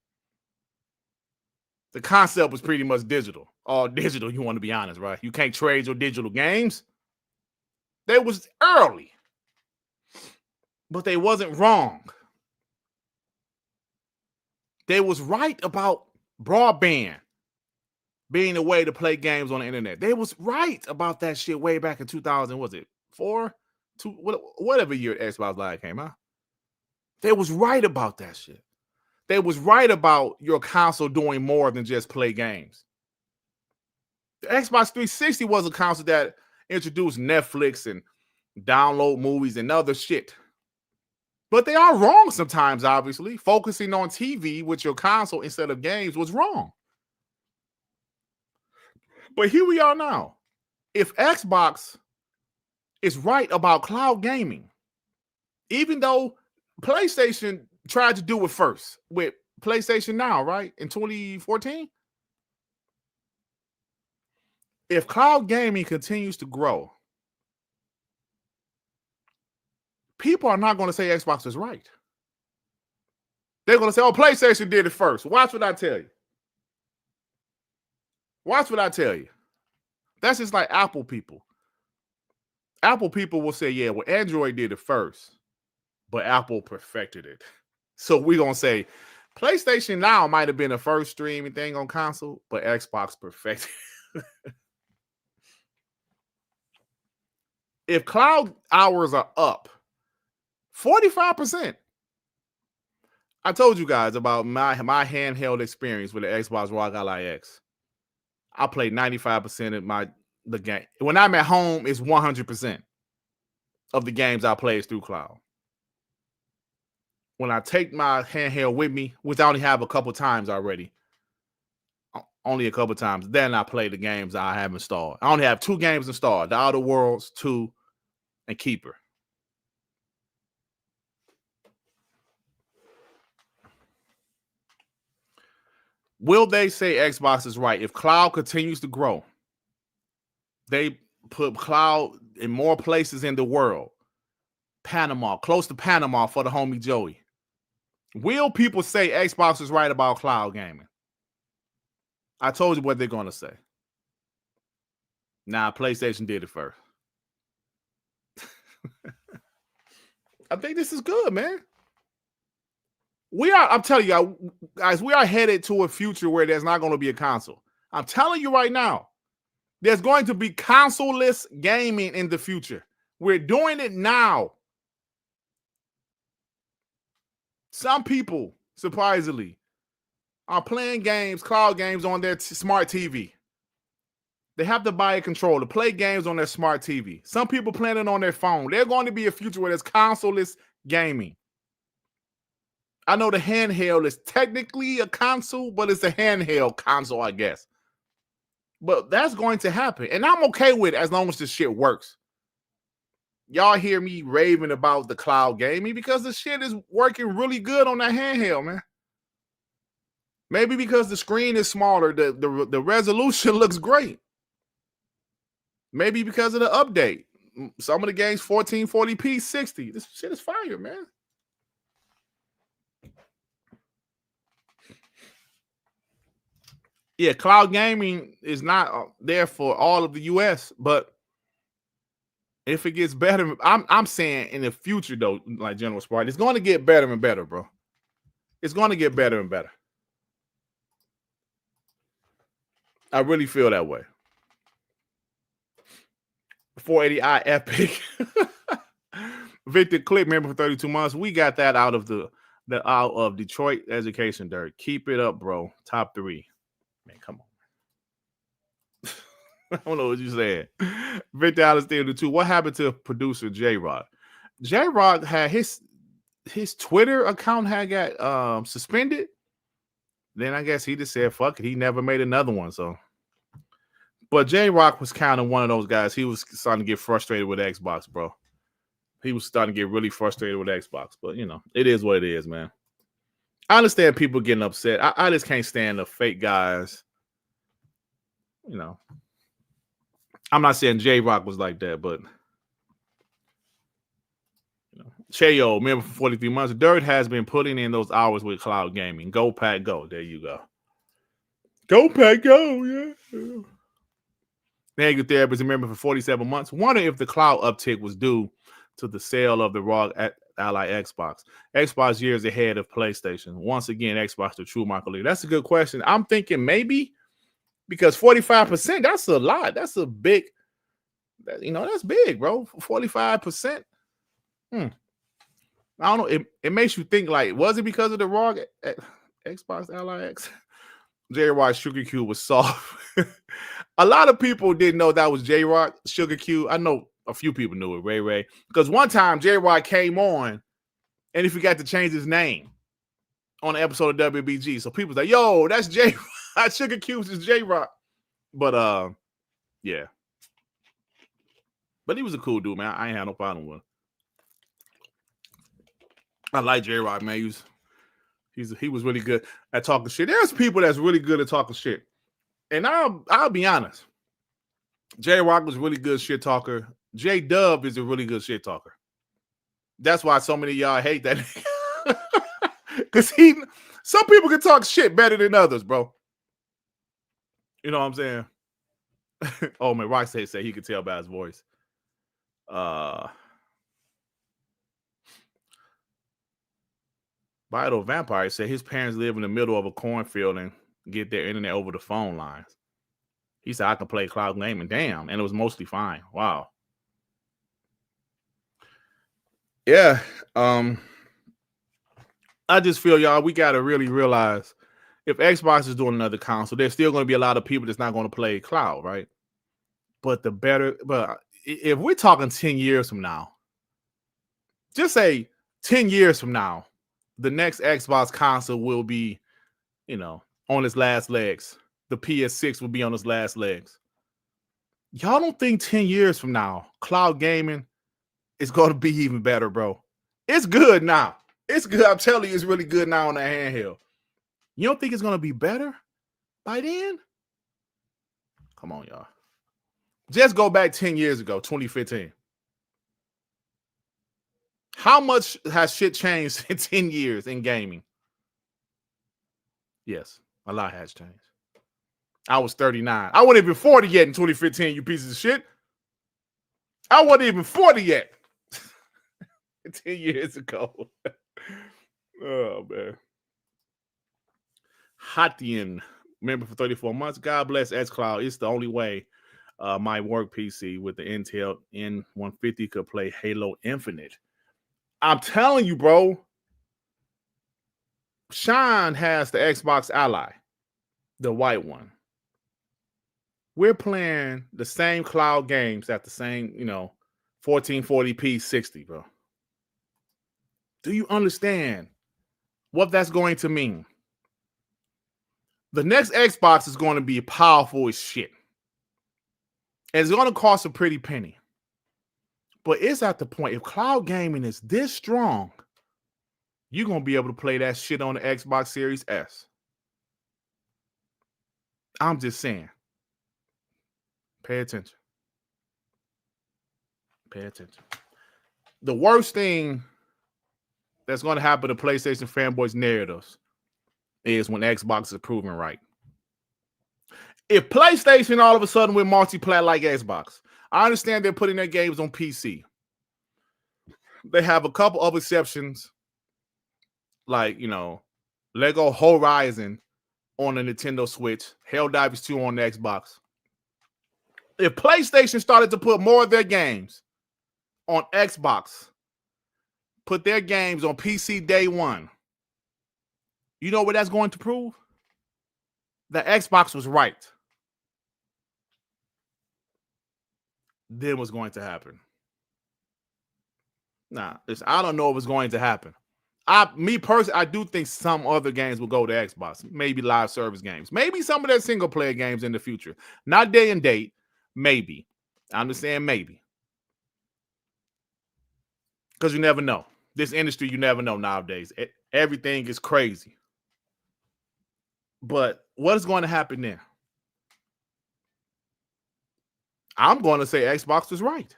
the concept was pretty much digital. All digital, you want to be honest, right? You can't trade your digital games. They was early. But they wasn't wrong. They was right about broadband being a way to play games on the internet. They was right about that shit way back in 2000, was it 4? Whatever year Xbox Live came out. They was right about that shit. They was right about your console doing more than just play games. The Xbox 360 was a console that introduced Netflix and download movies and other shit. But they are wrong sometimes, obviously. Focusing on TV with your console instead of games was wrong. But here we are now. If Xbox is right about cloud gaming, even though PlayStation tried to do it first with PlayStation Now, right? In 2014. If cloud gaming continues to grow, people are not going to say Xbox is right. They're going to say, oh, PlayStation did it first. Watch what I tell you. Watch what I tell you. That's just like Apple people. Apple people will say, yeah, well, Android did it first, but Apple perfected it. So we're going to say PlayStation Now might have been the first streaming thing on console, but Xbox perfected it. If cloud hours are up 45%. I told you guys about my handheld experience with the Xbox One X. I played 95% of the game. When I'm at home, it's 100% of the games I play is through cloud. When I take my handheld with me, which I only have a couple times already, only a couple times, then I play the games I have installed. I only have 2 games installed, The Outer Worlds 2 and Keeper. Will they say Xbox is right? If cloud continues to grow, they put cloud in more places in the world. Panama, close to Panama for the homie Joey. Will people say Xbox is right about cloud gaming? I told you what they're going to say. Nah, PlayStation did it first. I think this is good, man. I'm telling you guys, we are headed to a future where there's not going to be a console. I'm telling you right now, there's going to be console-less gaming in the future. We're doing it now. Some people, surprisingly, are playing games, cloud games on their smart TV. They have to buy a controller, play games on their smart TV. Some people playing it on their phone. There's going to be a future where there's console-less gaming. I know the handheld is technically a console, but it's a handheld console, I guess. But that's going to happen. And I'm okay with it as long as this shit works. Y'all hear me raving about the cloud gaming because the shit is working really good on that handheld, man. Maybe because the screen is smaller, the resolution looks great. Maybe because of the update. Some of the games 1440p 60. This shit is fire, man. Yeah, cloud gaming is not there for all of the US, but if it gets better, I'm saying in the future though, like General Spartan, it's going to get better and better, bro. It's going to get better and better. I really feel that way. 480i Epic. Victor Click, member for 32 months. We got that out of out of Detroit Education Dirt. Keep it up, bro. Top 3. Man, come on. I don't know what you said. Victor Alistair the 2. What happened to producer J-Rock? J-Rock had his Twitter account had got suspended. Then I guess he just said fuck it. He never made another one. So, but J-Rock was kind of one of those guys. He was starting to get frustrated with Xbox, bro. He was starting to get really frustrated with Xbox. But you know, it is what it is, man. I understand people getting upset. I just can't stand the fake guys. You know, I'm not saying J-Rock was like that, but you know, Cheyo, member for 43 months. Dirt has been putting in those hours with cloud gaming. Go Pack, go. There you go. Go Pack, go. Yeah. Negative Therapist, member for 47 months. Wonder if the cloud uptick was due to the sale of the ROG Ally Xbox. Xbox years ahead of PlayStation. Once again, Xbox the true market leader. That's a good question. I'm thinking maybe because 45%, that's a lot. That's a big, that's big, bro. 45%. I don't know. It makes you think like, was it because of the ROG Xbox Ally X? J-Rock Sugar Cube was soft. A lot of people didn't know that was J-Rock Sugar Cube. I know a few people knew it, Ray. Because one time J-Rock came on and he forgot to change his name on an episode of WBG. So people was like, yo, that's J-Rock. Sugar Cubes is J-Rock. But yeah. But he was a cool dude, man. I ain't had no problem with him. I like J-Rock, man. He was really good at talking shit. There's people that's really good at talking shit. And I'll be honest. J-Rock was a really good shit talker. J-Dub is a really good shit talker. That's why so many of y'all hate that. Because some people can talk shit better than others, bro. You know what I'm saying? Oh, man, Rock said he could tell by his voice. Vital Vampire said his parents live in the middle of a cornfield and get their internet over the phone lines. He said, I can play cloud gaming. Damn. And it was mostly fine. Wow. Yeah. I just feel, y'all, we got to really realize if Xbox is doing another console, there's still going to be a lot of people that's not going to play cloud, right? But if we're talking 10 years from now, just say 10 years from now, the next Xbox console will be, on its last legs. The PS6 will be on its last legs. Y'all don't think 10 years from now, cloud gaming is going to be even better, bro? It's good now. It's good. I'm telling you, it's really good now on the handheld. You don't think it's going to be better by then? Come on, y'all. Just go back 10 years ago, 2015. How much has shit changed in 10 years in gaming? Yes, a lot has changed. I was 39. I wasn't even 40 yet in 2015, you pieces of shit. I wasn't even 40 yet. 10 years ago. Oh, man. Hatian, member for 34 months. God bless xCloud. It's the only way my work PC with the Intel N150 could play Halo Infinite. I'm telling you, bro. Sean has the Xbox Ally, the white one. We're playing the same cloud games at the same, 1440p 60, bro. Do you understand what that's going to mean? The next Xbox is going to be powerful as shit. And it's going to cost a pretty penny. But it's at the point, if cloud gaming is this strong, you're going to be able to play that shit on the Xbox Series S. I'm just saying. Pay attention. Pay attention. The worst thing that's going to happen to PlayStation fanboys' narratives is when Xbox is proven right. If PlayStation all of a sudden went multiplayer like Xbox, I understand they're putting their games on PC. They have a couple of exceptions, like, Lego Horizon on the Nintendo Switch, Helldivers 2 on the Xbox. If PlayStation started to put more of their games on Xbox, put their games on PC day one, you know what that's going to prove? That Xbox was right. Then what's going to happen? Nah, I don't know if it's going to happen. Me personally, I do think some other games will go to Xbox. Maybe live service games. Maybe some of their single player games in the future. Not day and date. Maybe. I'm just saying maybe. Because you never know. This industry, you never know nowadays. Everything is crazy. But what is going to happen there? I'm going to say Xbox was right.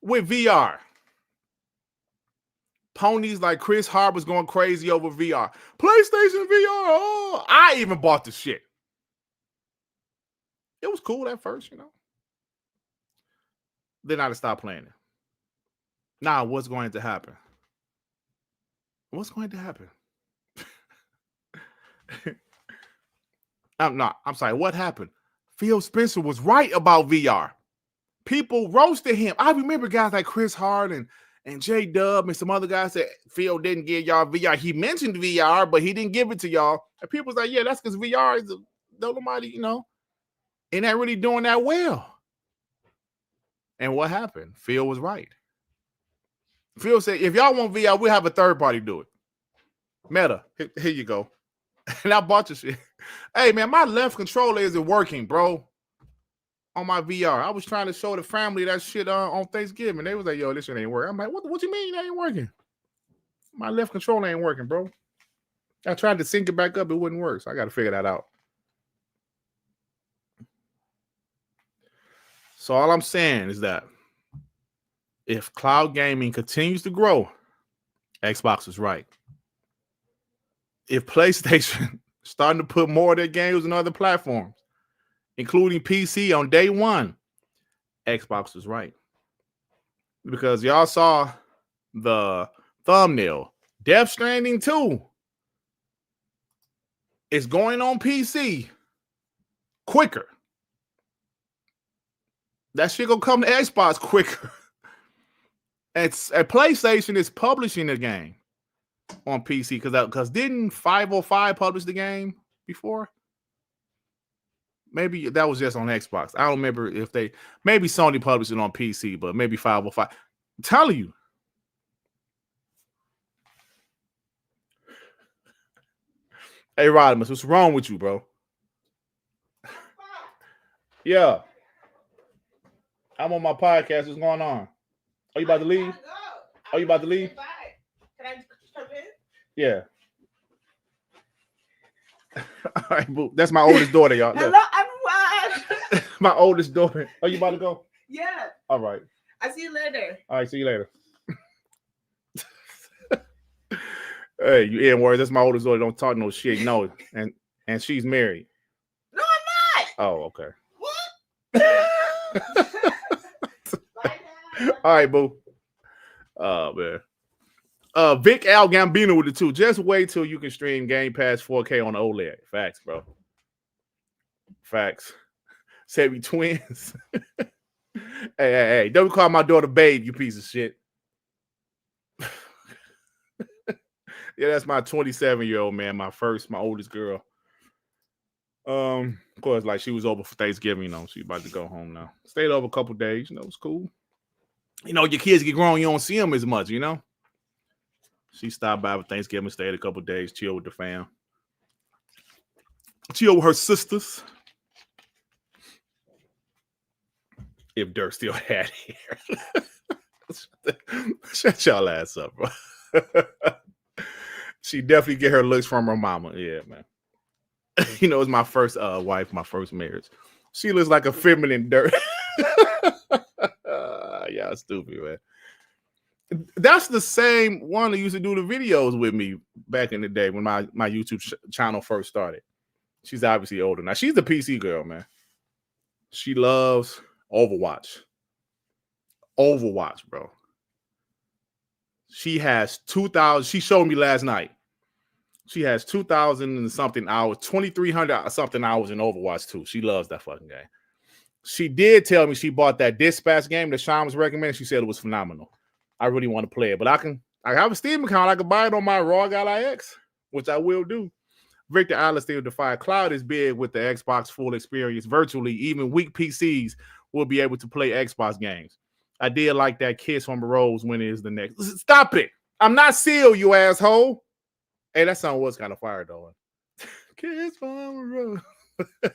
With VR. Ponies like Chris Hart was going crazy over VR. PlayStation VR. Oh, I even bought the shit. It was cool at first, Then I had to stop playing it. Now, what's going to happen? What's going to happen? I'm sorry. What happened? Phil Spencer was right about VR. People roasted him. I remember guys like Chris Hart and J-Dub and some other guys said Phil didn't give y'all VR. He mentioned VR, but he didn't give it to y'all. And people was like, yeah, that's because VR is nobody, and not really doing that well. And what happened? Phil was right. Phil said, if y'all want VR, we'll have a third party do it. Meta, here you go. And I bought your shit. Hey, man, my left controller isn't working, bro. On my VR. I was trying to show the family that shit on Thanksgiving. They was like, yo, this shit ain't working. I'm like, what you mean that ain't working? My left controller ain't working, bro. I tried to sync it back up. It wouldn't work. So I got to figure that out. So all I'm saying is that if cloud gaming continues to grow, Xbox is right. If PlayStation starting to put more of their games on other platforms, including PC on day one, Xbox is right. Because y'all saw the thumbnail. Death Stranding 2 is going on PC quicker. That shit gonna come to Xbox quicker. And PlayStation is publishing the game on PC because didn't 505 publish the game before? Maybe that was just on Xbox. I don't remember if maybe Sony published it on PC, but maybe 505. I'm telling you. Hey, Rodimus, what's wrong with you, bro? Yeah. I'm on my podcast. What's going on? Are you about to leave? Are you about to leave? Can I jump in? Yeah. All right, boo. That's my oldest daughter, y'all. Hello, everyone. My oldest daughter. Are you about to go? Yeah. All right. I see you later. All right, see you later. Hey, you in words? That's my oldest daughter. Don't talk no shit. No, and she's married. No, I'm not. Oh, okay. What? All right, boo. Oh, man. Vic Al Gambino with the 2. Just wait till you can stream Gamepass 4K on OLED. Facts, bro. Facts. Said we twins. Hey. Don't call my daughter Babe, you piece of shit. Yeah, that's my 27-year-old, man. My oldest girl. Of course, like she was over for Thanksgiving, she's about to go home now. Stayed over a couple days, it's cool. Your kids get grown, you don't see them as much, She stopped by for Thanksgiving, stayed a couple days, chill with the fam. Chill with her sisters. If Dirt still had hair. Shut y'all ass up, bro. She definitely get her looks from her mama. Yeah, man. You know, it's my first wife, my first marriage. She looks like a feminine dirt. Yeah, stupid, man. That's the same one that used to do the videos with me back in the day when my YouTube channel first started. She's obviously older now. She's a PC girl, man. She loves Overwatch. Overwatch, bro. She has 2,000. She showed me last night. She has 2,000 and something hours, 2,300 something hours in Overwatch too. She loves that fucking game. She did tell me she bought that Dispatch game that Sean was recommending. She said it was phenomenal. I really want to play it, but I have a Steam account. I can buy it on my Raw Ally X, which I will do. Victor Alice still defied. Cloud is big with the Xbox full experience. Virtually, even weak PCs will be able to play Xbox games. I did like that kiss from the rose. When is the next? Stop it. I'm not Seal, you asshole. Hey, that song was kind of fire, though. Kiss from the rose.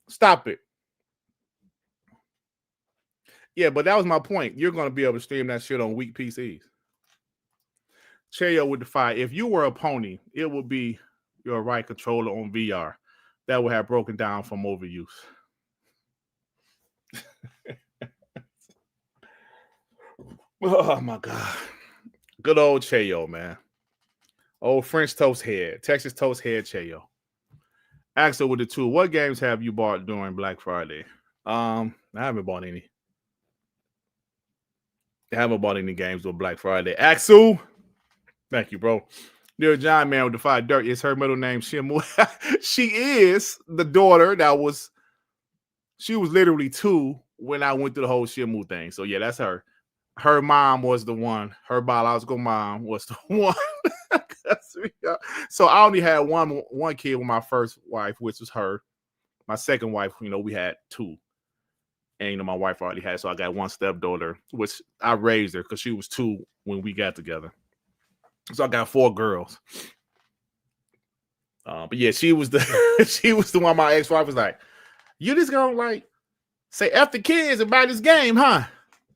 Stop it. Yeah, but that was my point. You're going to be able to stream that shit on weak PCs. Cheyo would defy. If you were a pony, it would be your right controller on VR. That would have broken down from overuse. Oh, my God. Good old Cheyo, man. Old French toast head. Texas toast head Cheyo. Axel with the two. What games have you bought during Black Friday? I haven't bought any. I haven't bought any games on Black Friday. Axel, thank you, bro. Dear John Man with the Fire Dirt is her middle name. Shimu. She is the daughter she was literally 2 when I went through the whole Shimu thing. So yeah, that's her. Her mom was the one. Her biological mom was the one. So I only had one kid with my first wife, which was her. My second wife, we had 2. And, my wife already had, so I got one stepdaughter, which I raised her because she was 2 when we got together. So I got 4 girls. But yeah, she was the one my ex-wife was like, you just gonna say F the kids about this game, huh?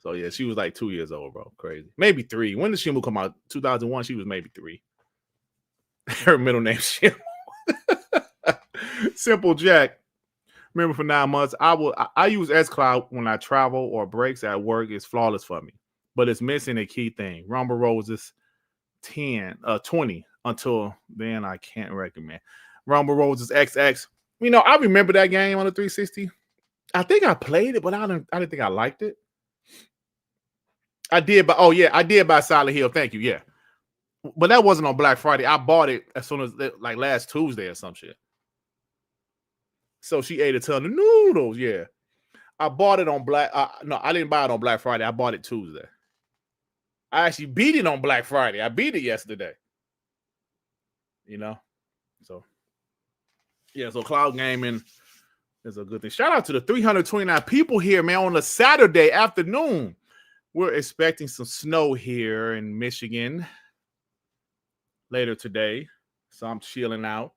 So yeah, she was like 2 years old, bro. Crazy. Maybe 3. When did Shimu come out? 2001, she was maybe 3. Her middle name Shimu. Simple Jack. Remember, for 9 months, I use xCloud when I travel or breaks at work. It's flawless for me, but it's missing a key thing. Rumble Roses 20. Until then, I can't recommend. Rumble Roses XX. I remember that game on the 360. I think I played it, but I didn't think I liked it. I did buy Silent Hill. Thank you. Yeah, but that wasn't on Black Friday. I bought it as soon as last Tuesday or some shit. So she ate a ton of noodles. Yeah. I bought it on no, I didn't buy it on Black Friday. I bought it Tuesday. I actually beat it on Black Friday. I beat it yesterday. So yeah, so cloud gaming is a good thing. Shout out to the 329 people here, man, on a Saturday afternoon. We're expecting some snow here in Michigan later today. So I'm chilling out.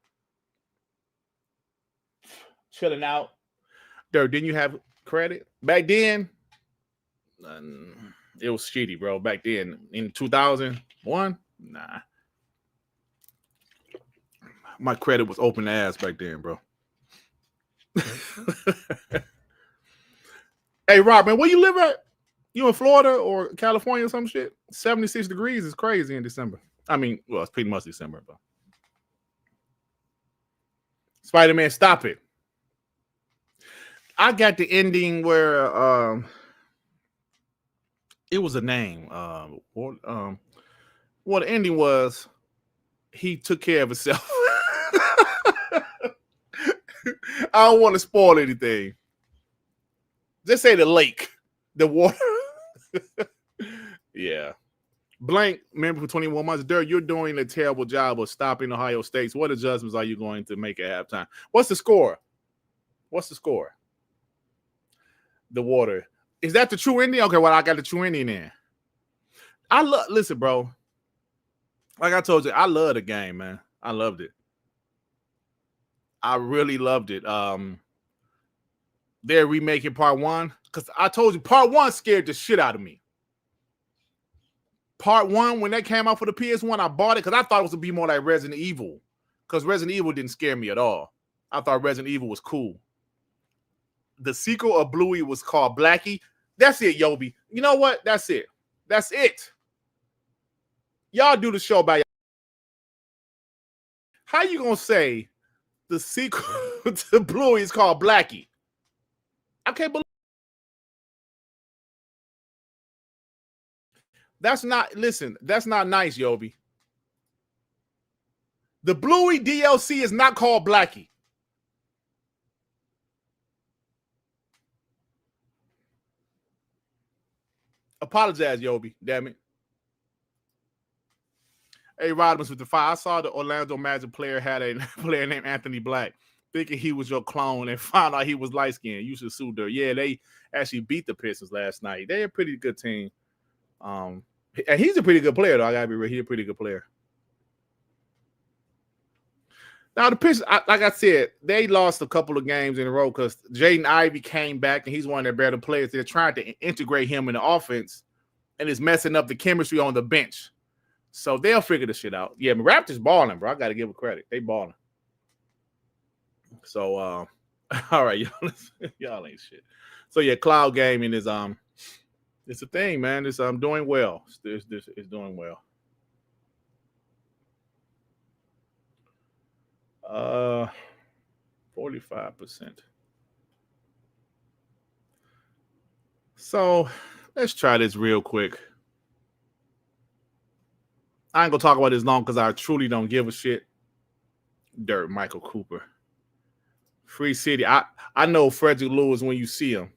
Dirt, didn't you have credit back then? It was shitty, bro. Back then in 2001, nah. My credit was open ass back then, bro. Hey, Rob, man, where you live at? You in Florida or California or some shit? 76 degrees is crazy in December. I mean, well, it's pretty much December, but Spider-Man, stop it. I got the ending where it was a name. The ending was he took care of himself. I don't want to spoil anything. Just say the lake, the water. Yeah. Blank, member for 21 months. Dirt, you're doing a terrible job of stopping Ohio State. What adjustments are you going to make at halftime? What's the score? The water. Is that the true ending? Okay, well, I got the true ending in. Listen, bro. Like I told you, I love the game, man. I loved it. I really loved it. They're remaking part 1. Because I told you, part 1 scared the shit out of me. Part 1, when that came out for the PS1, I bought it because I thought it was going to be more like Resident Evil. because Resident Evil didn't scare me at all. I thought Resident Evil was cool. The sequel of Bluey was called Blackie. That's it, Yobi. You know what? That's it. That's it. Y'all do the show by y'all. How you gonna say the sequel to Bluey is called Blackie? I can't believe that's not nice, Yobi. The Bluey DLC is not called Blackie. Apologize, Yobi. Damn it. Hey, Rodmans with the 5. I saw the Orlando Magic player had a player named Anthony Black, thinking he was your clone and found out he was light-skinned. You should sue Dirt. Yeah, they actually beat the Pistons last night. They're a pretty good team. And he's a pretty good player, though. I gotta be real. He's a pretty good player. Now, the Pistons, like I said, they lost a couple of games in a row because Jaden Ivey came back, and he's one of their better players. They're trying to integrate him in the offense, and it's messing up the chemistry on the bench. So they'll figure the shit out. Yeah, Raptors balling, bro. I got to give them credit. They balling. So, all right, y'all ain't shit. So, yeah, cloud gaming is it's a thing, man. It's doing well. It's doing well. 45%. So let's try this real quick. I ain't gonna talk about this long because I truly don't give a shit. Dirt, Michael Cooper. Free City. I know Frederick Lewis when you see him.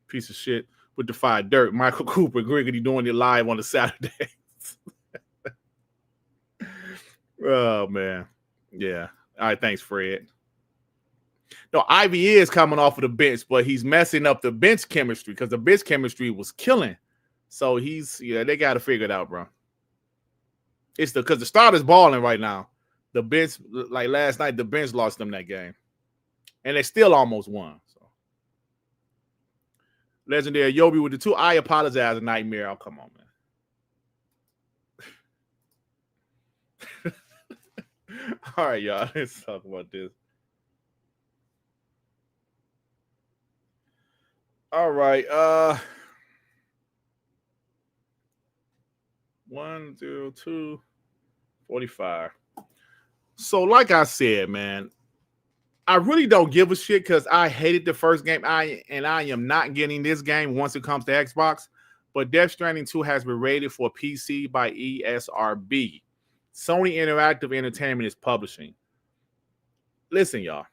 Piece of shit with the 5. Dirt, Michael Cooper, Griggity doing it live on the Saturday. Oh, man. Yeah. All right, thanks, Fred. No, Ivy is coming off of the bench, but he's messing up the bench chemistry because the bench chemistry was killing. So they got to figure it out, bro. It's because the starter's balling right now. The bench, like last night, the bench lost them that game. And they still almost won. So Legendary Yobi with the 2. I apologize, a nightmare. Oh, come on, man. All right, y'all. Let's talk about this. All right. 1, 0, 2, 45. So, like I said, man, I really don't give a shit because I hated the first game. I am not getting this game once it comes to Xbox. But Death Stranding 2 has been rated for PC by ESRB. Sony Interactive Entertainment is publishing. Listen, y'all.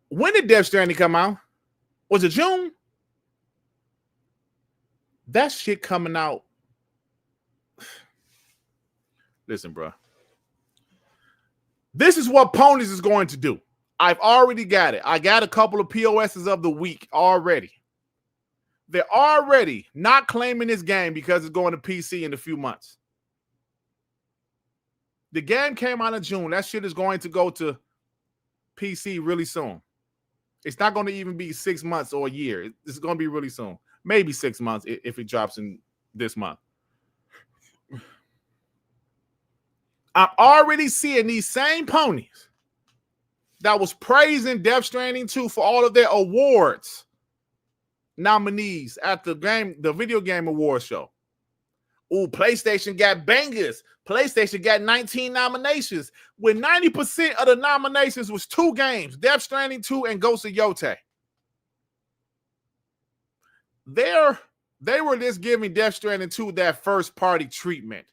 When did Death Stranding come out? Was it June? That shit coming out. Listen, bro. This is what Ponies is going to do. I've already got it. I got a couple of POSs of the week already. They're already not claiming this game because it's going to PC in a few months. The game came out in June. That shit is going to go to PC really soon. It's not going to even be 6 months or a year. It's going to be really soon. Maybe 6 months if it drops in this month. I'm already seeing these same ponies that was praising Death Stranding 2 for all of their awards nominees at the video game awards show. Ooh, PlayStation got bangers. PlayStation got 19 nominations, when 90% of the nominations was 2 games, Death Stranding 2 and Ghost of Yotei. They were just giving Death Stranding 2 that first party treatment.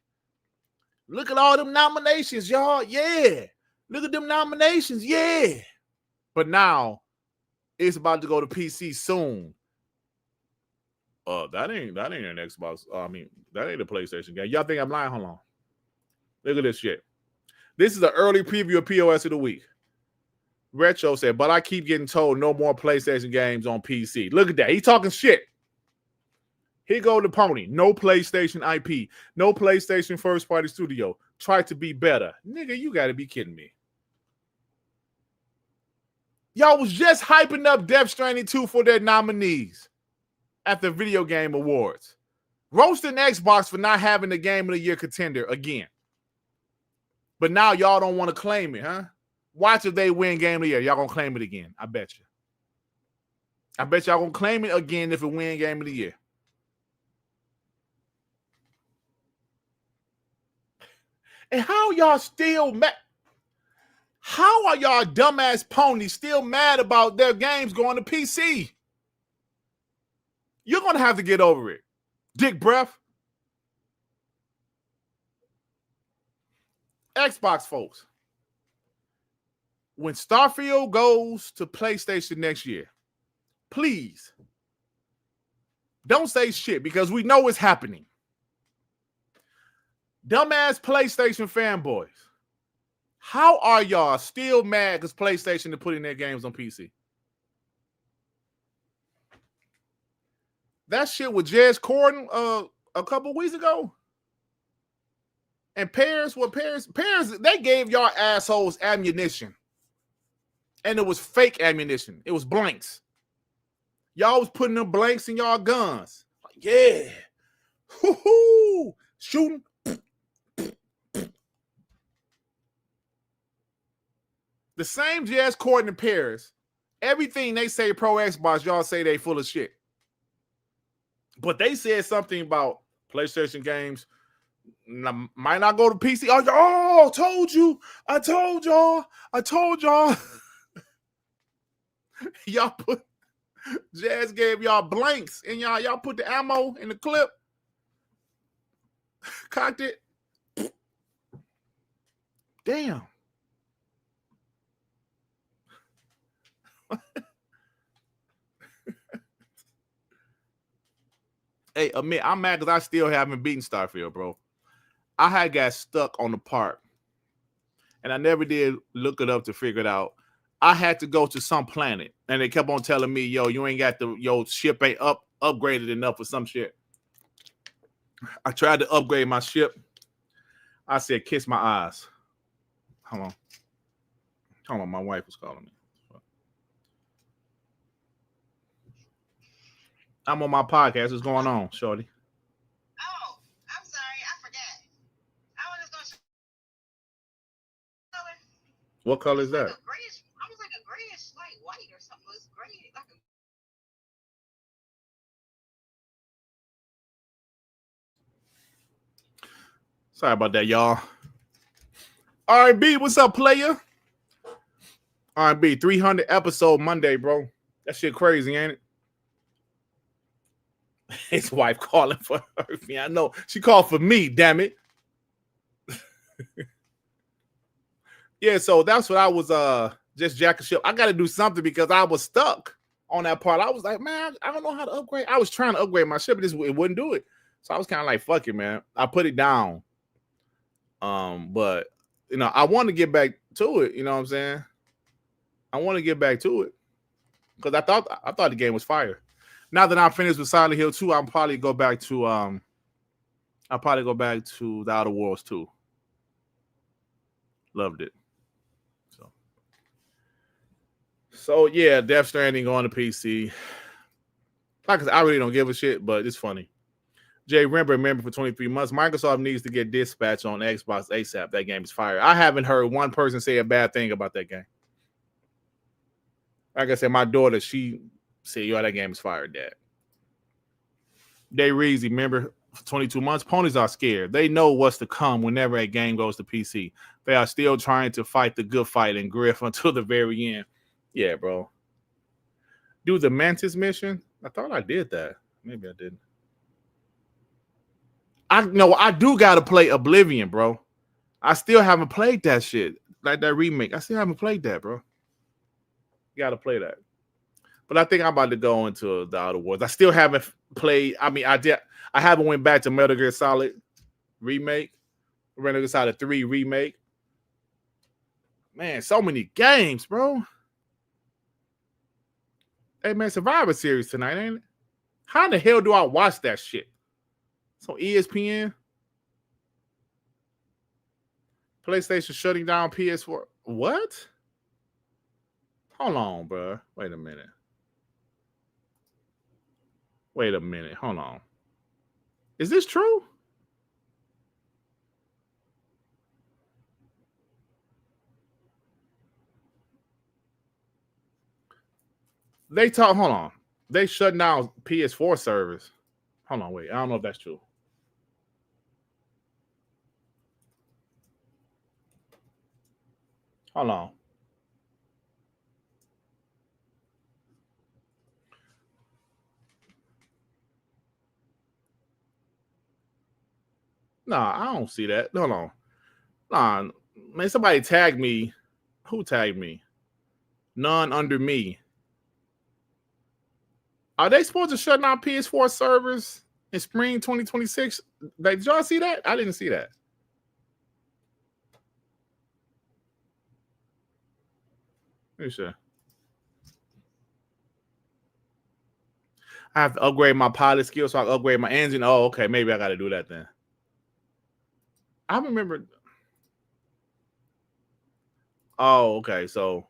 Look at all them nominations, y'all. Yeah. Look at them nominations. Yeah. But now it's about to go to PC soon. That ain't an Xbox. That ain't a PlayStation game. Y'all think I'm lying? Hold on. Look at this shit. This is an early preview of POS of the week. Retro said, but I keep getting told no more PlayStation games on PC. Look at that. He talking shit. Here go the pony. No PlayStation IP. No PlayStation first-party studio. Try to be better. Nigga, you got to be kidding me. Y'all was just hyping up Death Stranding 2 for their nominees at the Video Game Awards. Roasting Xbox for not having the Game of the Year contender again. But now y'all don't want to claim it, huh? Watch if they win game of the year. Y'all gonna claim it again. I bet you. I bet y'all gonna claim it again if it win game of the year. And how y'all still mad? How are y'all dumbass ponies still mad about their games going to PC? You're gonna have to get over it. Dick breath. Xbox folks. When Starfield goes to PlayStation next year, please don't say shit because we know it's happening. Dumbass PlayStation fanboys. How are y'all still mad because PlayStation is putting their games on PC? That shit with Jez Corden a couple weeks ago. And Paris, they gave y'all assholes ammunition. And it was fake ammunition. It was blanks. Y'all was putting them blanks in y'all guns. Like, yeah. Hoo-hoo. Shooting. The same Jazz Corden and Paris. Everything they say pro Xbox, y'all say they full of shit. But they said something about PlayStation games might not go to PC. Oh, told you. I told y'all. Y'all put Jazz gave y'all blanks and y'all put the ammo in the clip. Cocked it. Damn. Hey, Amit, I'm mad because I still haven't beaten Starfield, bro. I had got stuck on the part, and I never did look it up to figure it out. I had to go to some planet, and they kept on telling me, yo, you ain't got your ship ain't upgraded enough for some shit. I tried to upgrade my ship. I said, kiss my eyes. Hold on, my wife was calling me. I'm on my podcast. What's going on, shorty? Oh, I'm sorry. I forgot. I was just going to color. What color is that? Like grayish, I was like a grayish, like white or something. It was gray. Like Sorry about that, y'all. R&B, what's up, player? R&B, 300 episode Monday, bro. That shit crazy, ain't it? His wife calling for her. I know. She called for me, damn it. Yeah, so that's what I was just jacking ship. I got to do something because I was stuck on that part. I was like, man, I don't know how to upgrade. I was trying to upgrade my ship, but it wouldn't do it. So I was kind of like, fuck it, man. I put it down. But you know, I want to get back to it. You know what I'm saying? I want to get back to it because I thought the game was fire. Now that I'm finished with Silent Hill 2, I'll probably go back to The Outer Worlds 2. Loved it. So yeah, Death Stranding on the PC. Like I said, I really don't give a shit, but it's funny. Jay remember for 23 months. Microsoft needs to get Dispatch on Xbox ASAP. That game is fire. I haven't heard one person say a bad thing about that game. Like I said, my daughter, she said, yo, that game is fire, Dad. Day Reezy, remember, for 22 months, ponies are scared. They know what's to come whenever a game goes to PC. They are still trying to fight the good fight and griff until the very end. Yeah, bro. Do the Mantis mission? I thought I did that. Maybe I didn't. I do gotta play Oblivion, bro. I still haven't played that shit. Like that remake. I still haven't played that, bro. Gotta play that. But I think I'm about to go into the Outer Worlds. I still haven't played. I mean, I haven't went back to Metal Gear Solid remake. Metal Gear Solid 3 remake. Man, so many games, bro. Hey, man, Survivor Series tonight, ain't it? How the hell do I watch that shit? It's on ESPN. PlayStation shutting down PS4. What? Hold on, bro. Wait a minute. Hold on. Is this true? hold on. They shut down PS4 servers. Hold on, wait. I don't know if that's true. Hold on. Nah, I don't see that. Hold on. Nah, man, somebody tagged me. Who tagged me? None under me. Are they supposed to shut down PS4 servers in spring 2026? Did y'all see that? I didn't see that. Let me see. I have to upgrade my pilot skill so I can upgrade my engine. Oh, okay. Maybe I got to do that then. I remember. Oh, okay. So,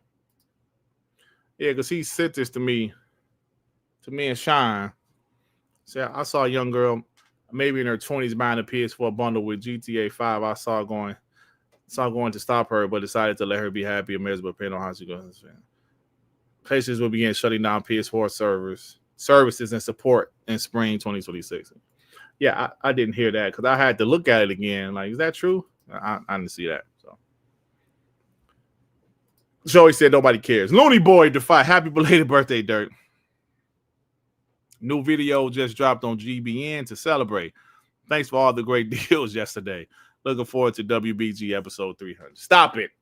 yeah, because he sent this to me and Shine. So I saw a young girl, maybe in her 20s, buying a PS4 bundle with GTA 5. I saw going to stop her, but decided to let her be happy and miserable, depending on how she goes. Places will begin shutting down PS4 services and support in spring 2026. Yeah, I didn't hear that because I had to look at it again. Like, is that true? I didn't see that. So Joey said nobody cares. Looney Boy Defy. Happy belated birthday, Dirt. New video just dropped on GBN to celebrate. Thanks for all the great deals yesterday. Looking forward to WBG episode 300. Stop it.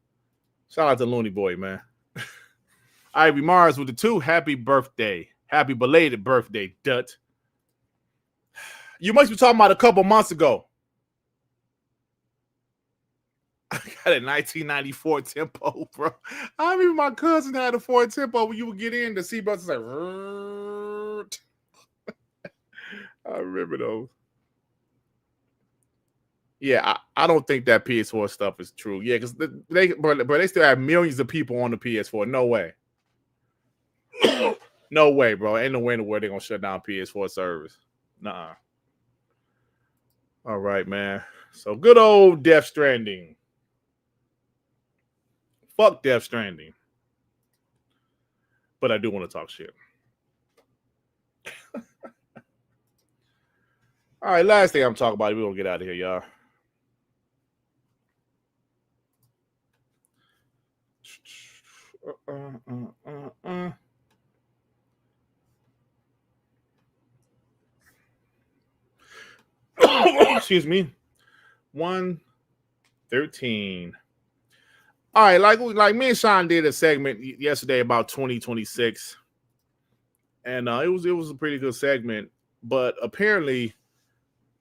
Shout out to Looney Boy, man. Ivy Mars with the 2. Happy birthday. Happy belated birthday, Dut. You must be talking about a couple months ago. I got a 1994 Tempo, bro. I remember my cousin had a Ford Tempo when you would get in, the seatbelts like, I remember those. Yeah, I don't think that PS4 stuff is true. Yeah, because they still have millions of people on the PS4. No way. No way, bro. Ain't no way in the world they're going to shut down PS4 servers. Nuh-uh. All right, man. So good old Death Stranding. Fuck Death Stranding. But I do want to talk shit. All right, last thing I'm talking about. We're going to get out of here, y'all. Excuse me. 113. All right, like me and Sean did a segment yesterday about 2026, and it was a pretty good segment. But apparently,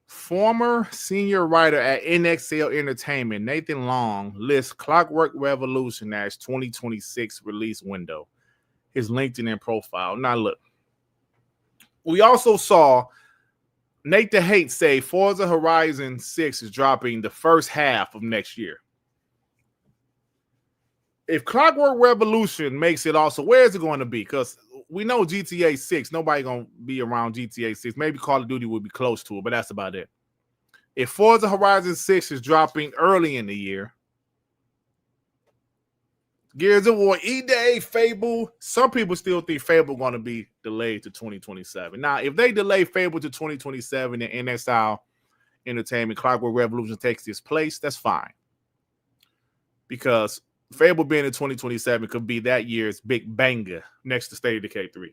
former senior writer at NXL Entertainment, Nathan Long, lists Clockwork Revolution as 2026 release window. His LinkedIn profile. Now look, we also saw Nate the Hate say Forza Horizon 6 is dropping the first half of next year. If Clockwork Revolution makes it also, where is it going to be? Because we know GTA 6, nobody going to be around GTA 6. Maybe Call of Duty would be close to it, but that's about it. If Forza Horizon 6 is dropping early in the year, Gears of War, E-Day, Fable, some people still think Fable going to be delayed to 2027. Now, if they delay Fable to 2027 and NXL Entertainment, Clockwork Revolution takes its place, that's fine. Because Fable being in 2027 could be that year's big banger next to State of Decay 3.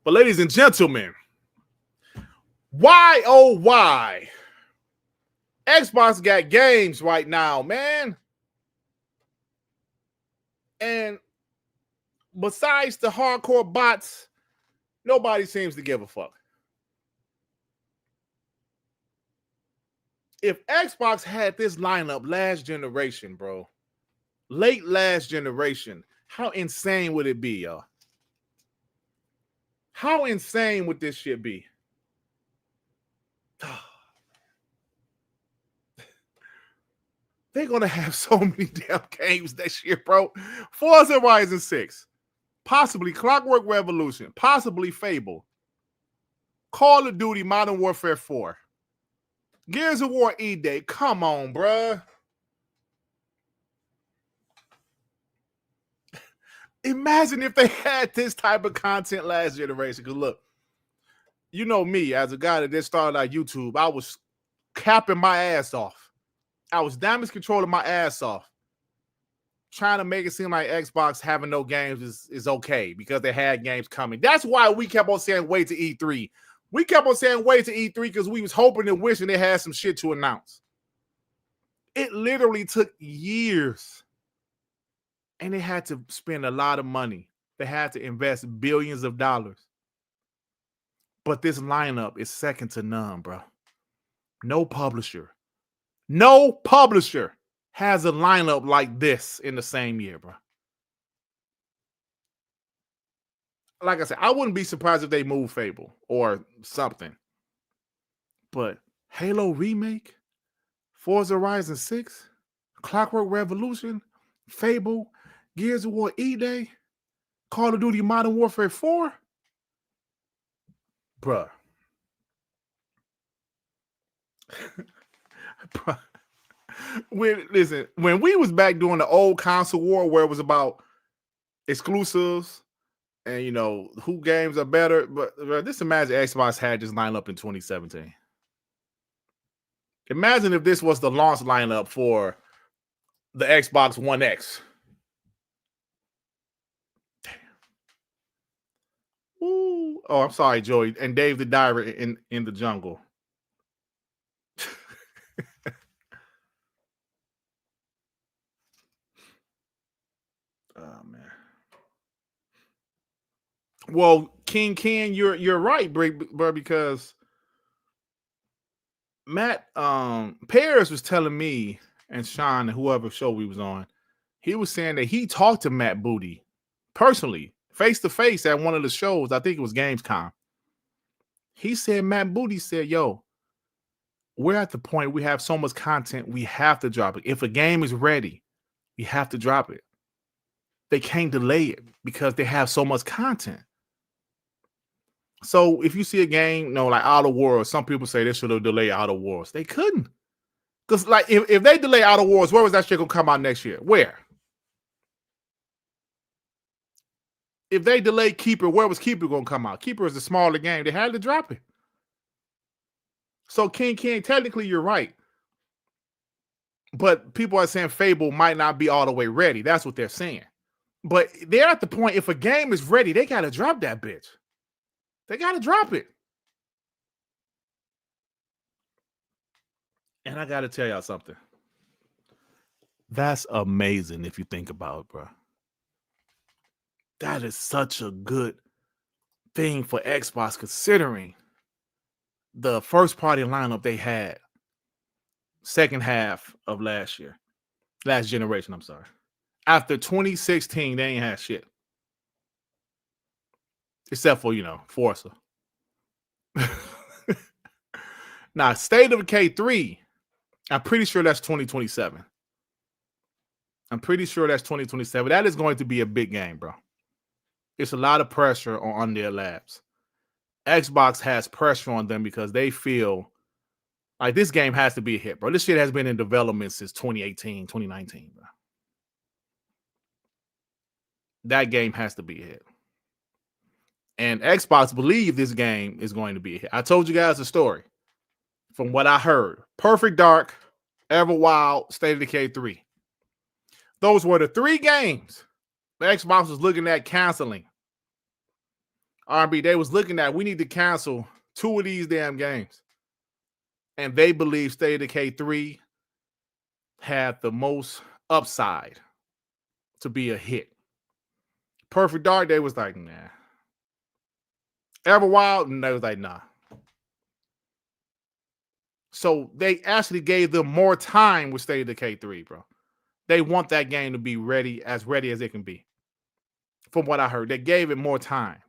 But ladies and gentlemen, why, oh, why? Xbox got games right now, man. And besides the hardcore bots, nobody seems to give a fuck. If Xbox had this lineup last generation, bro, late last generation, how insane would it be, y'all? How insane would this shit be? They're going to have so many damn games next year, bro. Forza Horizon 6, possibly Clockwork Revolution, possibly Fable, Call of Duty Modern Warfare 4, Gears of War E-Day. Come on, bruh. Imagine if they had this type of content last generation. Because look, you know me, as a guy that just started on YouTube, I was capping my ass off. I was damage controlling my ass off, trying to make it seem like Xbox having no games is okay because they had games coming. That's why we kept on saying wait to E3. We kept on saying wait to E3 because we was hoping and wishing they had some shit to announce. It literally took years. And they had to spend a lot of money. They had to invest billions of dollars. But this lineup is second to none, bro. No publisher has a lineup like this in the same year, bro. Like I said, I wouldn't be surprised if they move Fable or something. But Halo Remake, Forza Horizon 6, Clockwork Revolution, Fable, Gears of War E-Day, Call of Duty Modern Warfare 4, bruh. Bruh. When we was back doing the old console war where it was about exclusives and, you know, who games are better, but just imagine Xbox had this lineup in 2017. Imagine if this was the launch lineup for the Xbox One X. Damn. Ooh. Oh, I'm sorry, Joey. And Dave the Diver in the jungle. Oh man. Well, King Ken, you're right, bro, because Matt Paris was telling me and Sean and whoever show we was on, he was saying that he talked to Matt Booty personally, face to face at one of the shows. I think it was Gamescom. He said Matt Booty said, "Yo, we're at the point we have so much content, we have to drop it. If a game is ready, we have to drop it. They can't delay it because they have so much content." So if you see a game, you know, like Outer Worlds, some people say they should have delayed Outer Worlds. They couldn't. Because like if they delay Outer Worlds, where was that shit gonna come out next year? Where? If they delay Keeper, where was Keeper gonna come out? Keeper is a smaller game. They had to drop it. So King, technically you're right. But people are saying Fable might not be all the way ready. That's what they're saying. But they're at the point, if a game is ready, they gotta drop that bitch. They gotta drop it. And I gotta tell y'all something. That's amazing if you think about it, bro. That is such a good thing for Xbox considering the first party lineup they had second half of last generation, I'm sorry. After 2016, they ain't had shit. Except for, you know, Forza. Now, State of Decay 3, I'm pretty sure that's 2027. I'm pretty sure that's 2027. That is going to be a big game, bro. It's a lot of pressure on their labs. Xbox has pressure on them because they feel like this game has to be a hit, bro. This shit has been in development since 2018, 2019, bro. That game has to be a hit. And Xbox believe this game is going to be a hit. I told you guys the story from what I heard. Perfect Dark, Everwild, State of Decay 3. Those were the 3 games the Xbox was looking at canceling. RB, they was looking at, we need to cancel 2 of these damn games. And they believe State of Decay 3 had the most upside to be a hit. Perfect Dark, they was like, nah. Everwild, and they was like, nah. So they actually gave them more time with State of Decay 3, bro. They want that game to be ready as it can be. From what I heard, they gave it more time.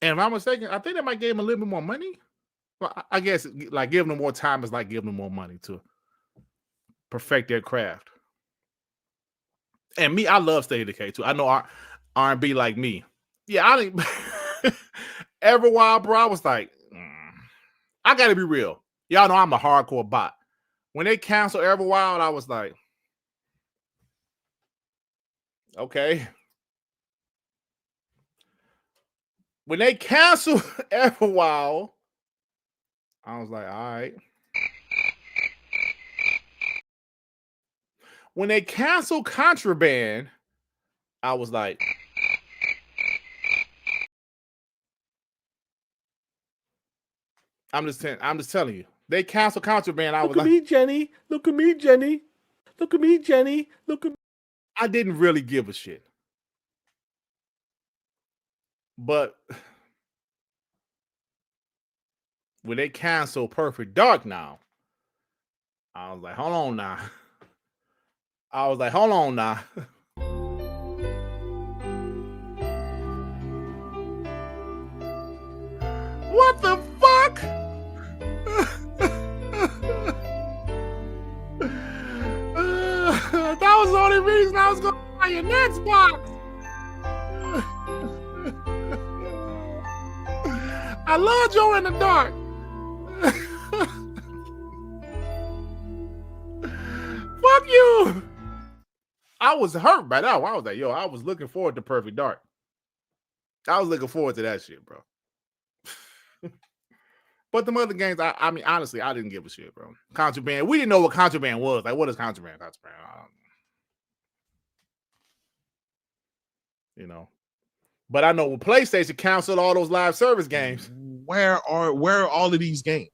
And if I'm mistaken, I think they might give them a little bit more money. Well, I guess like giving them more time is like giving them more money to perfect their craft. And me, I love State of Decay too. I know R&B like me. Yeah, I didn't. Every while, bro, I was like, I gotta be real. Y'all know I'm a hardcore bot. When they canceled Everwild, I was like, Okay. When they canceled Everwild, I was like, all right. When they canceled Contraband, I was like, I'm just telling you. They canceled Contraband. I was like, look at me, Jenny. Look at me, Jenny. Look at me, Jenny. Look at me. I didn't really give a shit. But when they canceled Perfect Dark now, I was like, hold on now. What the fuck? That was the only reason I was going to buy an Xbox. I love Joe in the Dark. Fuck you. I was hurt by that. I was like, I was looking forward to Perfect Dark. I was looking forward to that shit, bro. But the other games, I mean, honestly, I didn't give a shit, bro. Contraband, we didn't know what Contraband was. Like, what is Contraband? You know. But I know when PlayStation canceled all those live service games. Where are all of these games?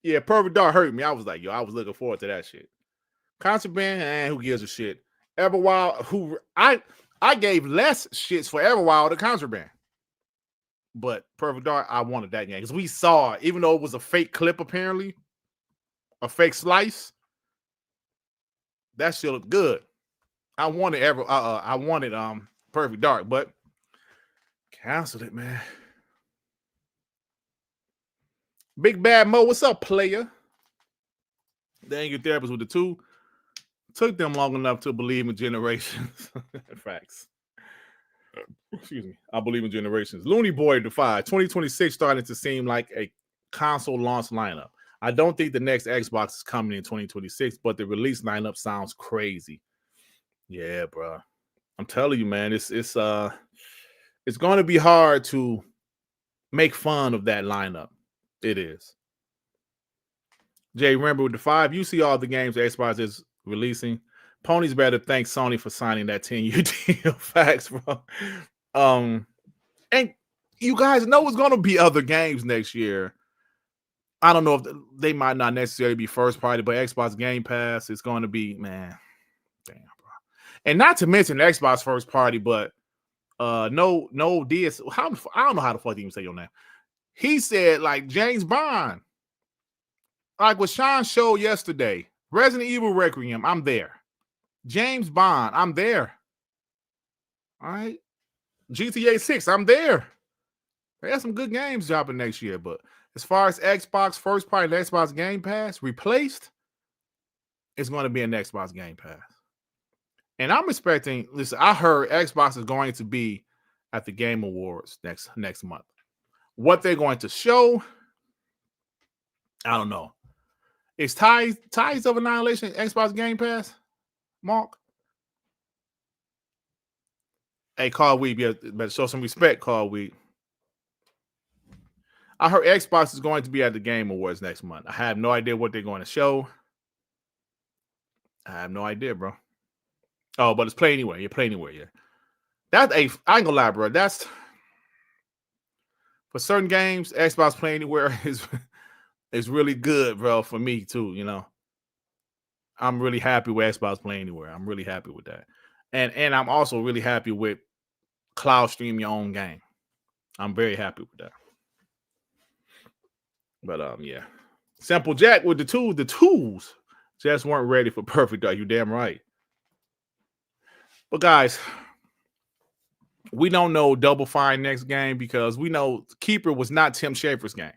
Yeah, Perfect Dark hurt me. I was like, I was looking forward to that shit. Contraband, who gives a shit? Everwild, I gave less shits for Everwild than Contraband. But Perfect Dark, I wanted that game because we saw, even though it was a fake clip, apparently, a fake slice, that shit looked good. I wanted Perfect Dark, but canceled it, man. Big Bad Mo, what's up, player? The anger therapist with the 2 took them long enough to believe in generations. Facts. Excuse me. I believe in generations. Looney Boy Defy 2026 starting to seem like a console launch lineup. I don't think the next Xbox is coming in 2026, but the release lineup sounds crazy. Yeah, bro. I'm telling you, man, it's going to be hard to make fun of that lineup. It is. Jay, remember with the 5, you see all the games Xbox is releasing. Ponies better thank Sony for signing that 10-year deal. Facts, bro. And you guys know it's going to be other games next year. I don't know if they might not necessarily be first party, but Xbox Game Pass is going to be, man. Damn, bro. And not to mention Xbox first party, but no DS. I don't know how the fuck you even say your name. He said, like, James Bond. Like what Sean showed yesterday. Resident Evil Requiem, I'm there. James Bond, I'm there. All right. GTA 6, I'm there. They have some good games dropping next year, but as far as Xbox first party and Xbox Game Pass replaced, it's going to be an Xbox Game Pass. And I'm expecting, listen, I heard Xbox is going to be at the Game Awards next month. What they're going to show, I don't know. Is Ties of Annihilation Xbox Game Pass? Mark? Hey, Carl Weed, better show some respect, Carl Weed. I heard Xbox is going to be at the Game Awards next month. I have no idea what they're going to show. I have no idea, bro. Oh, but it's Play Anywhere. You Play Anywhere, yeah. I ain't gonna lie, bro. That's for certain games, Xbox Play Anywhere is really good, bro, for me too, you know. I'm really happy with Xbox Play Anywhere. I'm really happy with that. And I'm also really happy with cloud stream your own game. I'm very happy with that. But yeah. Simple Jack with the tools just weren't ready for Perfect Dark. You damn right. But guys, we don't know Double Fine next game because we know Keeper was not Tim Schafer's game.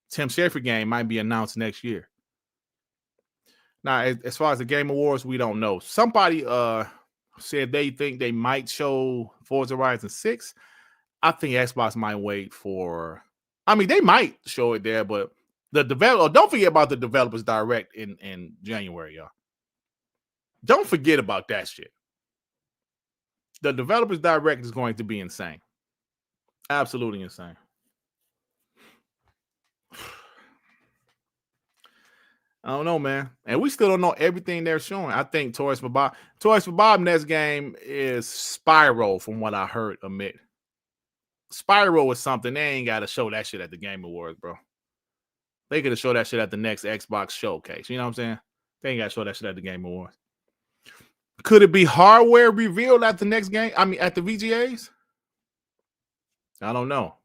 Tim Schafer game might be announced next year. Now, as far as the Game Awards, we don't know. Somebody said they think they might show Forza Horizon 6. I think Xbox might wait for... I mean, they might show it there, but the developer... Don't forget about the Developers Direct in January, y'all. Don't forget about that shit. The developers direct is going to be insane. Absolutely insane. I don't know, man. And we still don't know everything they're showing. I think Toys for Bob next game is Spyro, from what I heard Amit. Spyro is something. They ain't got to show that shit at the Game Awards, bro. They could have showed that shit at the next Xbox showcase. You know what I'm saying? They ain't got to show that shit at the Game Awards. Could it be hardware revealed at the next game? I mean, at the VGAs? I don't know.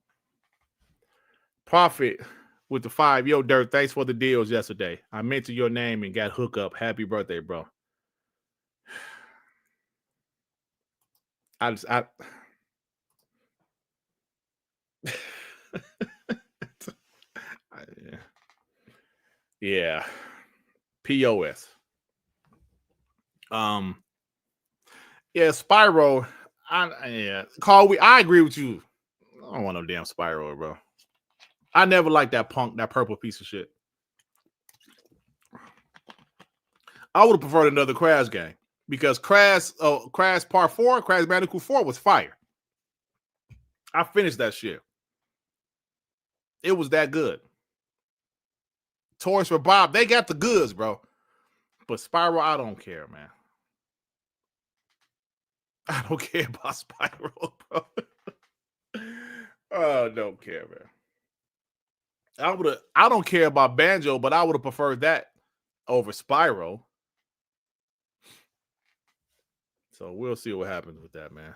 Profit with the 5. Yo, Dirt, thanks for the deals yesterday. I mentioned your name and got hooked up. Happy birthday, bro. Yeah. POS. Yeah, Spyro. Carl, I agree with you. I don't want no damn Spyro, bro. I never liked that purple piece of shit. I would have preferred another Crash game because Crash Part 4, Crash Bandicoot 4 was fire. I finished that shit. It was that good. Toys for Bob, they got the goods, bro. But Spyro, I don't care, man. I don't care about Spyro, bro. I don't care, man. I don't care about Banjo, but I would have preferred that over Spyro. So we'll see what happens with that, man.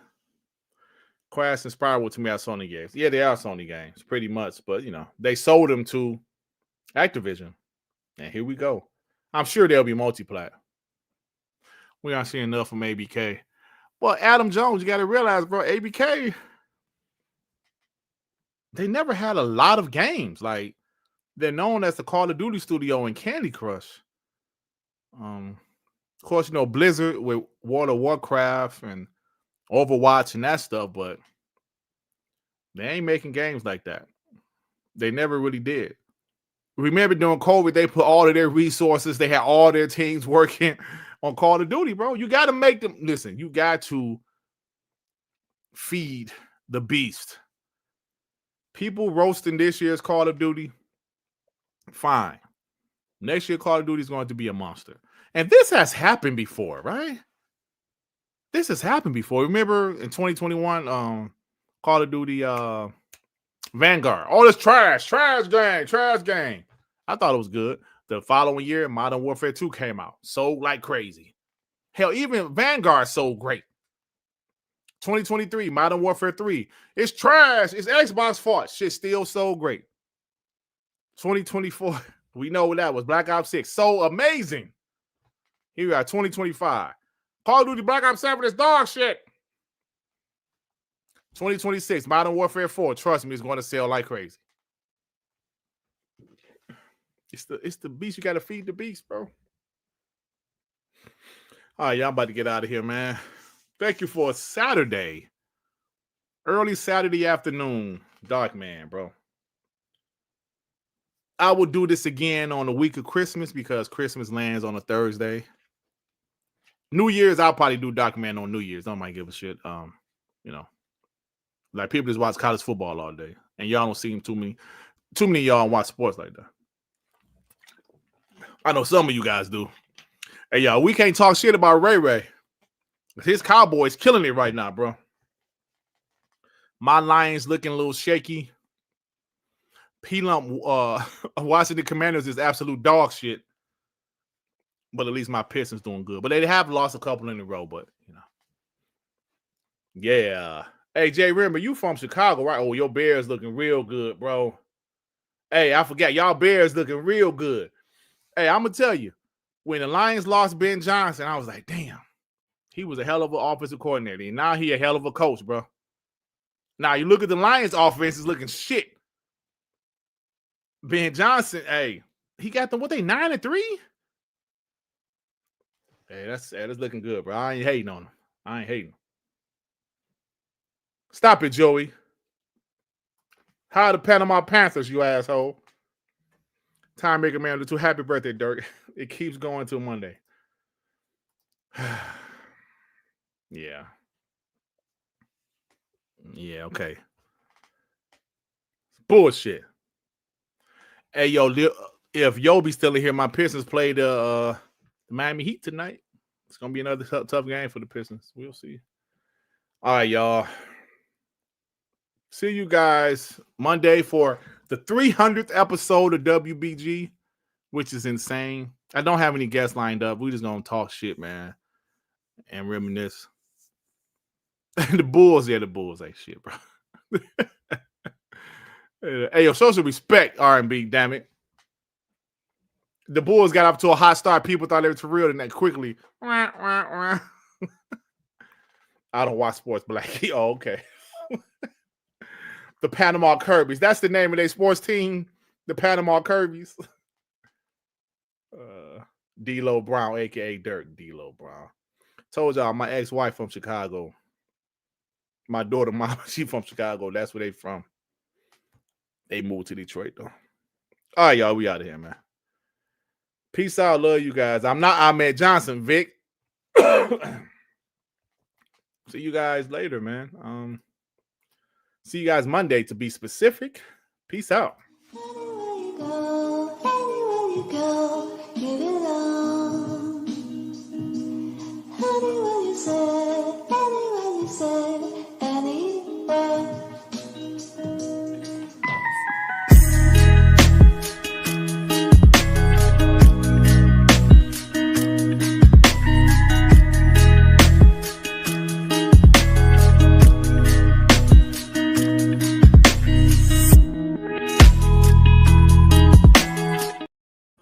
Crash and Spyro to me are Sony games. Yeah, they are Sony games, pretty much. But, you know, they sold them to Activision. And here we go. I'm sure they'll be multi-plat. We aren't seeing enough from ABK. Well, Adam Jones, you got to realize, bro, ABK, they never had a lot of games. Like, they're known as the Call of Duty studio and Candy Crush. Of course, you know, Blizzard with World of Warcraft and Overwatch and that stuff, but they ain't making games like that. They never really did. Remember during COVID, they put all of their resources, they had all their teams working on Call of Duty, bro. You got to make them, listen, you got to feed the beast. People roasting this year's Call of Duty, fine. Next year, Call of Duty is going to be a monster. And this has happened before, right? This has happened before. Remember in 2021, Call of Duty Vanguard. All this trash game. I thought it was good. The following year, Modern Warfare 2 came out. Sold like crazy. Hell, even Vanguard sold great. 2023, Modern Warfare 3. It's trash. It's Xbox fault. Shit still sold great. 2024, we know what that was. Black Ops 6. So amazing. Here we are, 2025. Call of Duty Black Ops 7 is dog shit. 2026, Modern Warfare 4. Trust me, it's going to sell like crazy. It's the beast. You got to feed the beast, bro. All right, y'all about to get out of here, man. Thank you for a Saturday. Early Saturday afternoon. Dark man, bro. I will do this again on the week of Christmas because Christmas lands on a Thursday. New Year's, I'll probably do Dark Man on New Year's. Don't mind give a shit. You know. Like people just watch college football all day. And y'all don't see too many of y'all watch sports like that. I know some of you guys do. Hey, y'all, we can't talk shit about Ray Ray. His Cowboys killing it right now, bro. My Lions looking a little shaky. P-Lump, Washington Commanders is absolute dog shit. But at least my Pistons doing good. But they have lost a couple in a row, but, you know. Yeah. Hey, Jay, remember, you from Chicago, right? Oh, your Bears looking real good, bro. Hey, I forgot. Y'all Bears looking real good. Hey, I'm going to tell you, when the Lions lost Ben Johnson, I was like, damn, he was a hell of an offensive coordinator. And now he a hell of a coach, bro. Now, you look at the Lions offense, is looking shit. Ben Johnson, hey, he got them, what, they 9-3? Hey, that's looking good, bro. I ain't hating on him. I ain't hating. Stop it, Joey. How are the Panama Panthers, you asshole? Time Maker Man, the two happy birthday, Dirk. It keeps going till Monday. Yeah. Yeah, okay. Bullshit. Hey, yo, if Yobi's still in here, my Pistons play the Miami Heat tonight. It's going to be another tough game for the Pistons. We'll see. All right, y'all. See you guys Monday for the 300th episode of WBG, which is insane. I don't have any guests lined up. We just going to talk shit, man, and reminisce. The Bulls ain't shit, bro. Hey, yo, social respect, R&B, damn it. The Bulls got up to a hot start. People thought they were for real, and that quickly. I don't watch sports, but like, oh, okay. The Panama Kirby's. That's the name of their sports team. The Panama Kirby's. D-Lo Brown, a.k.a. Dirt D-Lo Brown. Told y'all, my ex-wife from Chicago. My daughter, mama, she from Chicago. That's where they from. They moved to Detroit, though. All right, y'all, we out of here, man. Peace out. Love you guys. I'm not Ahmed Johnson, Vic. See you guys later, man. See you guys Monday, to be specific. Peace out. Anywhere you go, you belong. Anywhere you say, anywhere.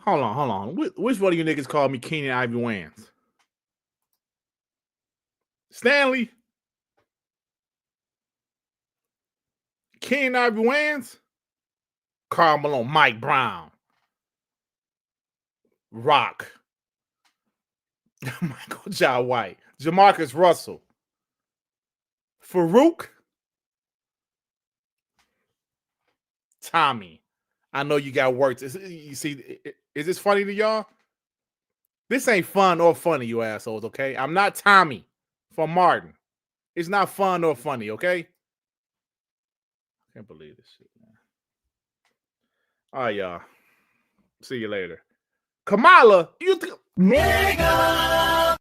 Hold on. Which one of you niggas called me Keenan Ivy Wans? Stanley? Keenan Ivy Wans? Karl Malone, Mike Brown. Rock. Michael Jai White. Jamarcus Russell. Farouk. Tommy. I know you got work. You see, is this funny to y'all? This ain't fun or funny, you assholes, okay? I'm not Tommy from Martin. It's not fun or funny, okay? I can't believe this shit, man. All right, y'all. See you later. Kamala, you think... Nigga!